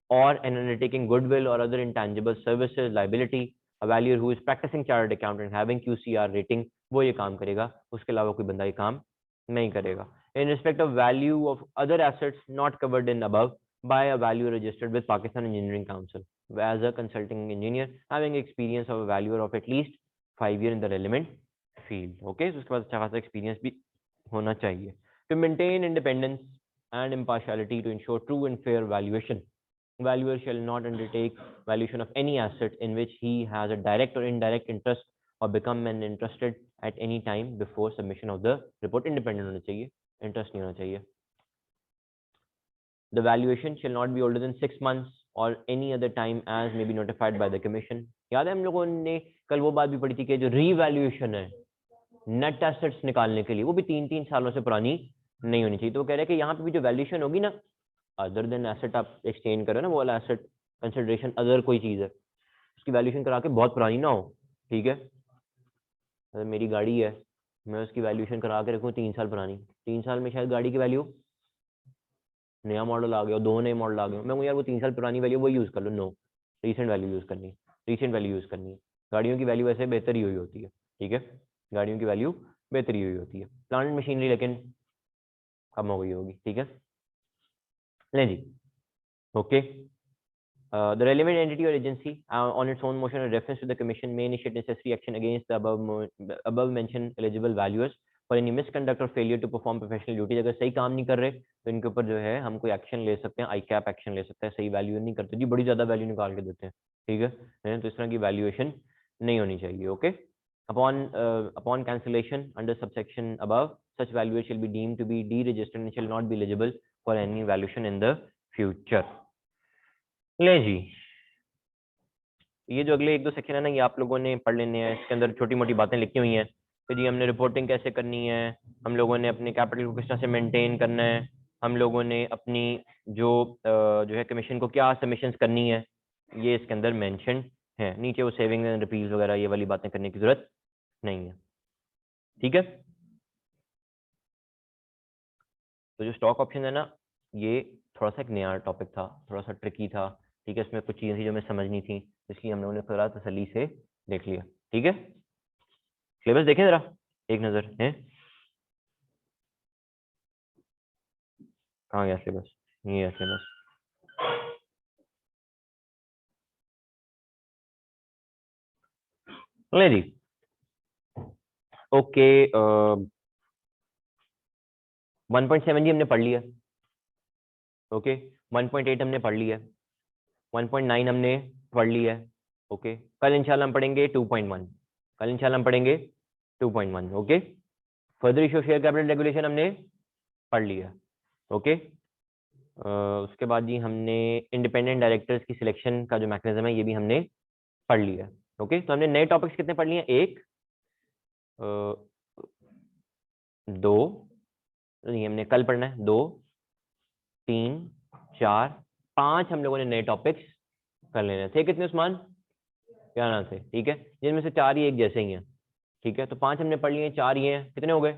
or an undertaking goodwill or other intangible services liability, a valuer who is practicing chartered accountant having QCR rating, वो ये काम करेगा, उसके अलावा कोई बंदा ये काम नहीं करेगा। In respect of value of other assets not covered in above by a valuer registered with Pakistan Engineering Council as a consulting engineer having experience of a valuer of at least 5 years in the relevant field, okay, so उसके बाद अच्छा खासा experience भी होना चाहिए। To maintain independence and impartiality to ensure true and fair valuation, valuer shall not undertake valuation of any asset in which he has a direct or indirect interest or become an interested at any time before submission of the report। independent होना चाहिए, interest नहीं होना चाहिए। The valuation shall not be older than 6 months or any other time as may be notified by the commission। याद है हम लोगों ने कल वो बात भी पढ़ी थी कि जो रीवैल्यूएशन है नेट एसेट्स निकालने के लिए वो भी 3-3 सालों से पुरानी नहीं होनी चाहिए। तो वो कह रहे हैं कि यहाँ पे भी जो वैल्यूएशन होगी ना, अदर देन एसेट आप एक्सचेंज करो ना, वो वाला एसेट कंसिडरेशन अदर कोई चीज है, उसकी वैल्यूएशन करा के बहुत पुरानी ना हो, ठीक है। अगर मेरी गाड़ी है, मैं उसकी वैल्यूएशन करा के रखूँ 3 साल पुरानी, 3 साल में शायद गाड़ी की वैल्यू, नया मॉडल आ गया, 2 नए मॉडल आ गए, मैं यार वो 3 साल पुरानी वैल्यू वो यूज कर लो, नो, रीसेंट वैल्यू यूज करनी है, रीसेंट वैल्यू यूज करनी है। गाड़ियों की वैल्यू वैसे बेहतर ही हुई होती है, ठीक है, गाड़ियों की वैल्यू बेहतर ही हुई होती है। प्लांट मशीनरी लेकिन कम हो गई होगी, ठीक है। ले जी, okay. The relevant entity or agency on its own motion or reference to the commission may initiate necessary action against the above mentioned eligible valuers for any misconduct or failure to perform professional duties। अगर सही काम नहीं कर रहे तो इनके ऊपर जो है हम कोई एक्शन ले सकते हैं, ICAP एक्शन ले सकते हैं। सही वैल्यू नहीं करते जी, बड़ी ज्यादा वैल्यू निकाल के देते हैं, ठीक है, तो इस तरह की वैल्यूएशन नहीं होनी चाहिए, okay. Upon cancellation under subsection above, such valuer shall be deemed to be deregistered and shall not be eligible for any valuation in the future। ले जी, ये जो अगले 1-2 सेक्शन है ना, ये आप लोगों ने पढ़ लेने हैं, इसके अंदर छोटी मोटी बातें लिखी हुई हैं कि जी हमने रिपोर्टिंग कैसे करनी है, हम लोगों ने अपने कैपिटल को किस तरह से मेंटेन करना है, हम लोगों ने अपनी जो है कमीशन को क्या सबमिशंस करनी है, ये इसके अंदर मेंशन है। नीचे वो सेविंग एंड रिपील्स वगैरह ये वाली बातें करने की जरूरत नहीं है, ठीक है। तो जो स्टॉक ऑप्शन है ना, ये थोड़ा सा एक नया टॉपिक था, थोड़ा सा ट्रिकी था, ठीक है, इसमें कुछ चीज़ें थी जो हमें समझनी थी, इसलिए हम लोगों ने थोड़ा तसल्ली से देख लिया, ठीक है। सिलेबस देखें जरा एक नज़र है, कहाँ गया सिलेबस, ये है सिलेबस। ले जी, ओके, 1.7 जी हमने पढ़ लिया, ओके, 1.8 हमने पढ़ लिया, 1.9 हमने पढ़ लिया है, ओके। कल इंशाल्लाह हम पढ़ेंगे 2.1, कल इंशाल्लाह हम पढ़ेंगे 2.1, okay. Further issue share capital regulation हमने पढ़ लिया, ओके। उसके बाद जी हमने इंडिपेंडेंट डायरेक्टर्स की सिलेक्शन का जो मैकेनिज्म है ये भी हमने पढ़ लिया, ओके। तो हमने नए टॉपिक्स कितने पढ़ लिए, एक, दो, ये हमने कल पढ़ना है, 2, 3, 4, 5 हम लोगों ने नए टॉपिक्स कर लेने थे। कितने उस्मान, क्या नाम थे, ठीक है, जिनमें से 4 ही एक जैसे ही हैं, ठीक है। तो 5 हमने पढ़ लिए, 4 ये हैं, कितने हो गए,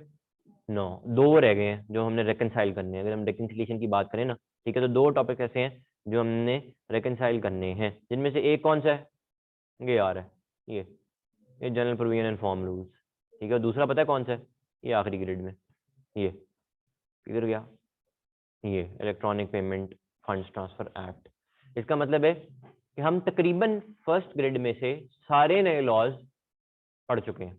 9, 2 रह गए हैं जो हमने रेकनसाइल करने हैं। अगर हम रेकनसिलिएशन की बात करें ना, ठीक है, तो 2 टॉपिक ऐसे हैं जो हमने रेकनसाइल करने हैं, जिनमें से एक कौन सा है, ये यार है, ये general provision and form rules, ठीक है। और दूसरा पता है कौन सा है, ये आखिरी ग्रेड में, ये किधर गया, ये electronic payment funds transfer act. इसका मतलब है कि हम तकरीबन फर्स्ट ग्रेड में से सारे नए लॉज पढ़ चुके हैं,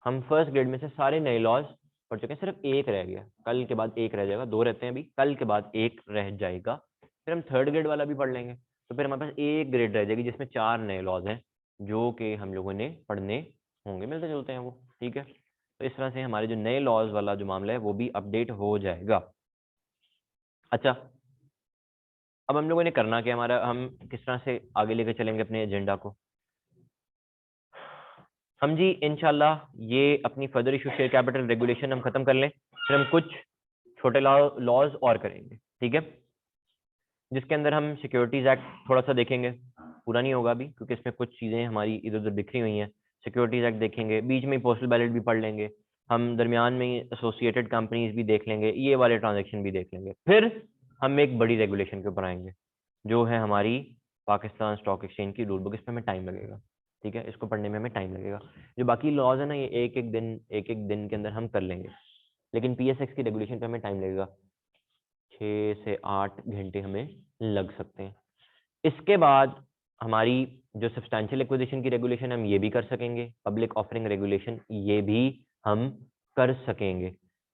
हम फर्स्ट ग्रेड में से सारे नए लॉज पढ़ चुके हैं, सिर्फ एक रह गया, कल के बाद एक रह जाएगा, 2 रहते हैं अभी, कल के बाद एक रह जाएगा, फिर हम थर्ड ग्रेड वाला भी पढ़ लेंगे, तो फिर हमारे पास एक ग्रेड रह जाएगी जिसमें 4 नए लॉज हैं जो कि हम लोगों ने पढ़ने होंगे, मिलते जुलते हैं वो, ठीक है। तो इस तरह से हमारे जो नए लॉज वाला जो मामला है वो भी अपडेट हो जाएगा। अच्छा, अब हम लोगों ने करना क्या, हमारा हम किस तरह से आगे लेकर चलेंगे अपने एजेंडा को, हम जी इंशाल्लाह ये अपनी further issue share capital regulation हम खत्म कर लें, फिर हम कुछ छोटे लॉज और करेंगे, ठीक है, जिसके अंदर हम सिक्योरिटीज एक्ट थोड़ा सा देखेंगे, पूरा नहीं होगा अभी क्योंकि इसमें कुछ चीज़ें हमारी इधर उधर बिखरी हुई हैं। सिक्योरिटीज एक्ट देखेंगे, बीच में पोस्टल बैलेट भी पढ़ लेंगे, हम दरमियान में एसोसिएटेड कंपनीज भी देख लेंगे, ये वाले ट्रांजेक्शन भी देख लेंगे, फिर हम एक बड़ी रेगुलेशन के ऊपर आएंगे जो है हमारी पाकिस्तान स्टॉक एक्सचेंज की रूल बुक। इसमें हमें टाइम लगेगा, ठीक है, इसको पढ़ने में हमें टाइम लगेगा। जो बाकी लॉज है ना ये एक एक दिन के अंदर हम कर लेंगे, लेकिन पीएसएक्स की रेगुलेशन पे हमें टाइम लगेगा, 6 से 8 घंटे हमें लग सकते हैं। इसके बाद हमारी जो सब्सटैंशियल एक्विजिशन की रेगुलेशन हम ये भी कर सकेंगे, पब्लिक ऑफरिंग रेगुलेशन ये भी हम कर सकेंगे।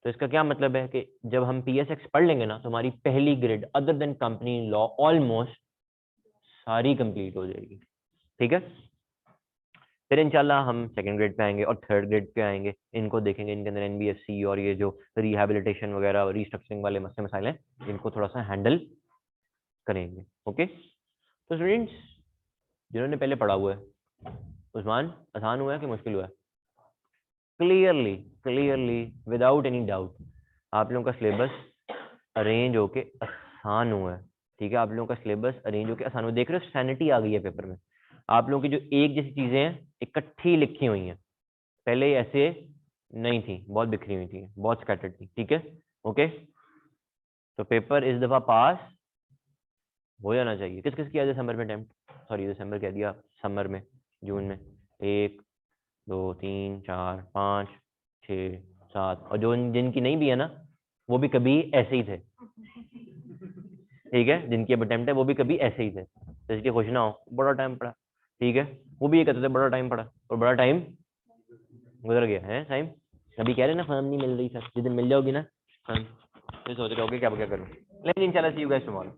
तो इसका क्या मतलब है कि जब हम पीएसएक्स पढ़ लेंगे ना तो हमारी पहली grade other than company law almost सारी कंप्लीट हो जाएगी, ठीक है। फिर इंशाल्लाह हम सेकंड ग्रेड पे आएंगे और थर्ड ग्रेड पे आएंगे, इनको देखेंगे, इनके अंदर एनबीएफसी और ये जो रिहैबिलिटेशन वगैरह और रिस्ट्रक्चरिंग वाले मसले मसाइल हैं इनको थोड़ा सा हैंडल करेंगे, ओके। तो स्टूडेंट्स जिन्होंने पहले पढ़ा हुआ है, उस्मान आसान हुआ है कि मुश्किल हुआ है, clearly clearly without any doubt आप लोगों का सिलेबस अरेंज होके आसान हुआ है, ठीक है, आप लोगों का सिलेबस अरेंज होके आसान हुआ, देख रहे हो सैनिटी आ गई है पेपर में, आप लोगों की जो एक जैसी चीजें हैं इकट्ठी लिखी हुई हैं, पहले ऐसे नहीं थी, बहुत बिखरी हुई थी, बहुत स्कैटर्ड थी, ठीक है, ओके। तो पेपर इस दफा पास हो जाना चाहिए। किस किस किया दिसंबर में अटेम्प्ट, सॉरी दिसंबर कह दिया, समर में, जून में, 1, 2, 3, 4, 5, 6, 7, और जो जिनकी नहीं भी है ना वो भी कभी ऐसे ही थे, ठीक है, जिनकी अब अटेम्प्ट है वो भी कभी ऐसे ही थे, तो इसलिए खुश ना हो, बड़ा टाइम पड़ा, ठीक है, वो भी ये कहते थे बड़ा टाइम पड़ा और बड़ा टाइम गुजर गया है टाइम। अभी कह रहे ना फर्म नहीं मिल रही सर, जिस दिन मिल जाओगी ना फर्म, फिर सोच रहे होगे क्या क्या करूँ, लेकिन इंशाल्लाह सी यू गाइस टुमारो।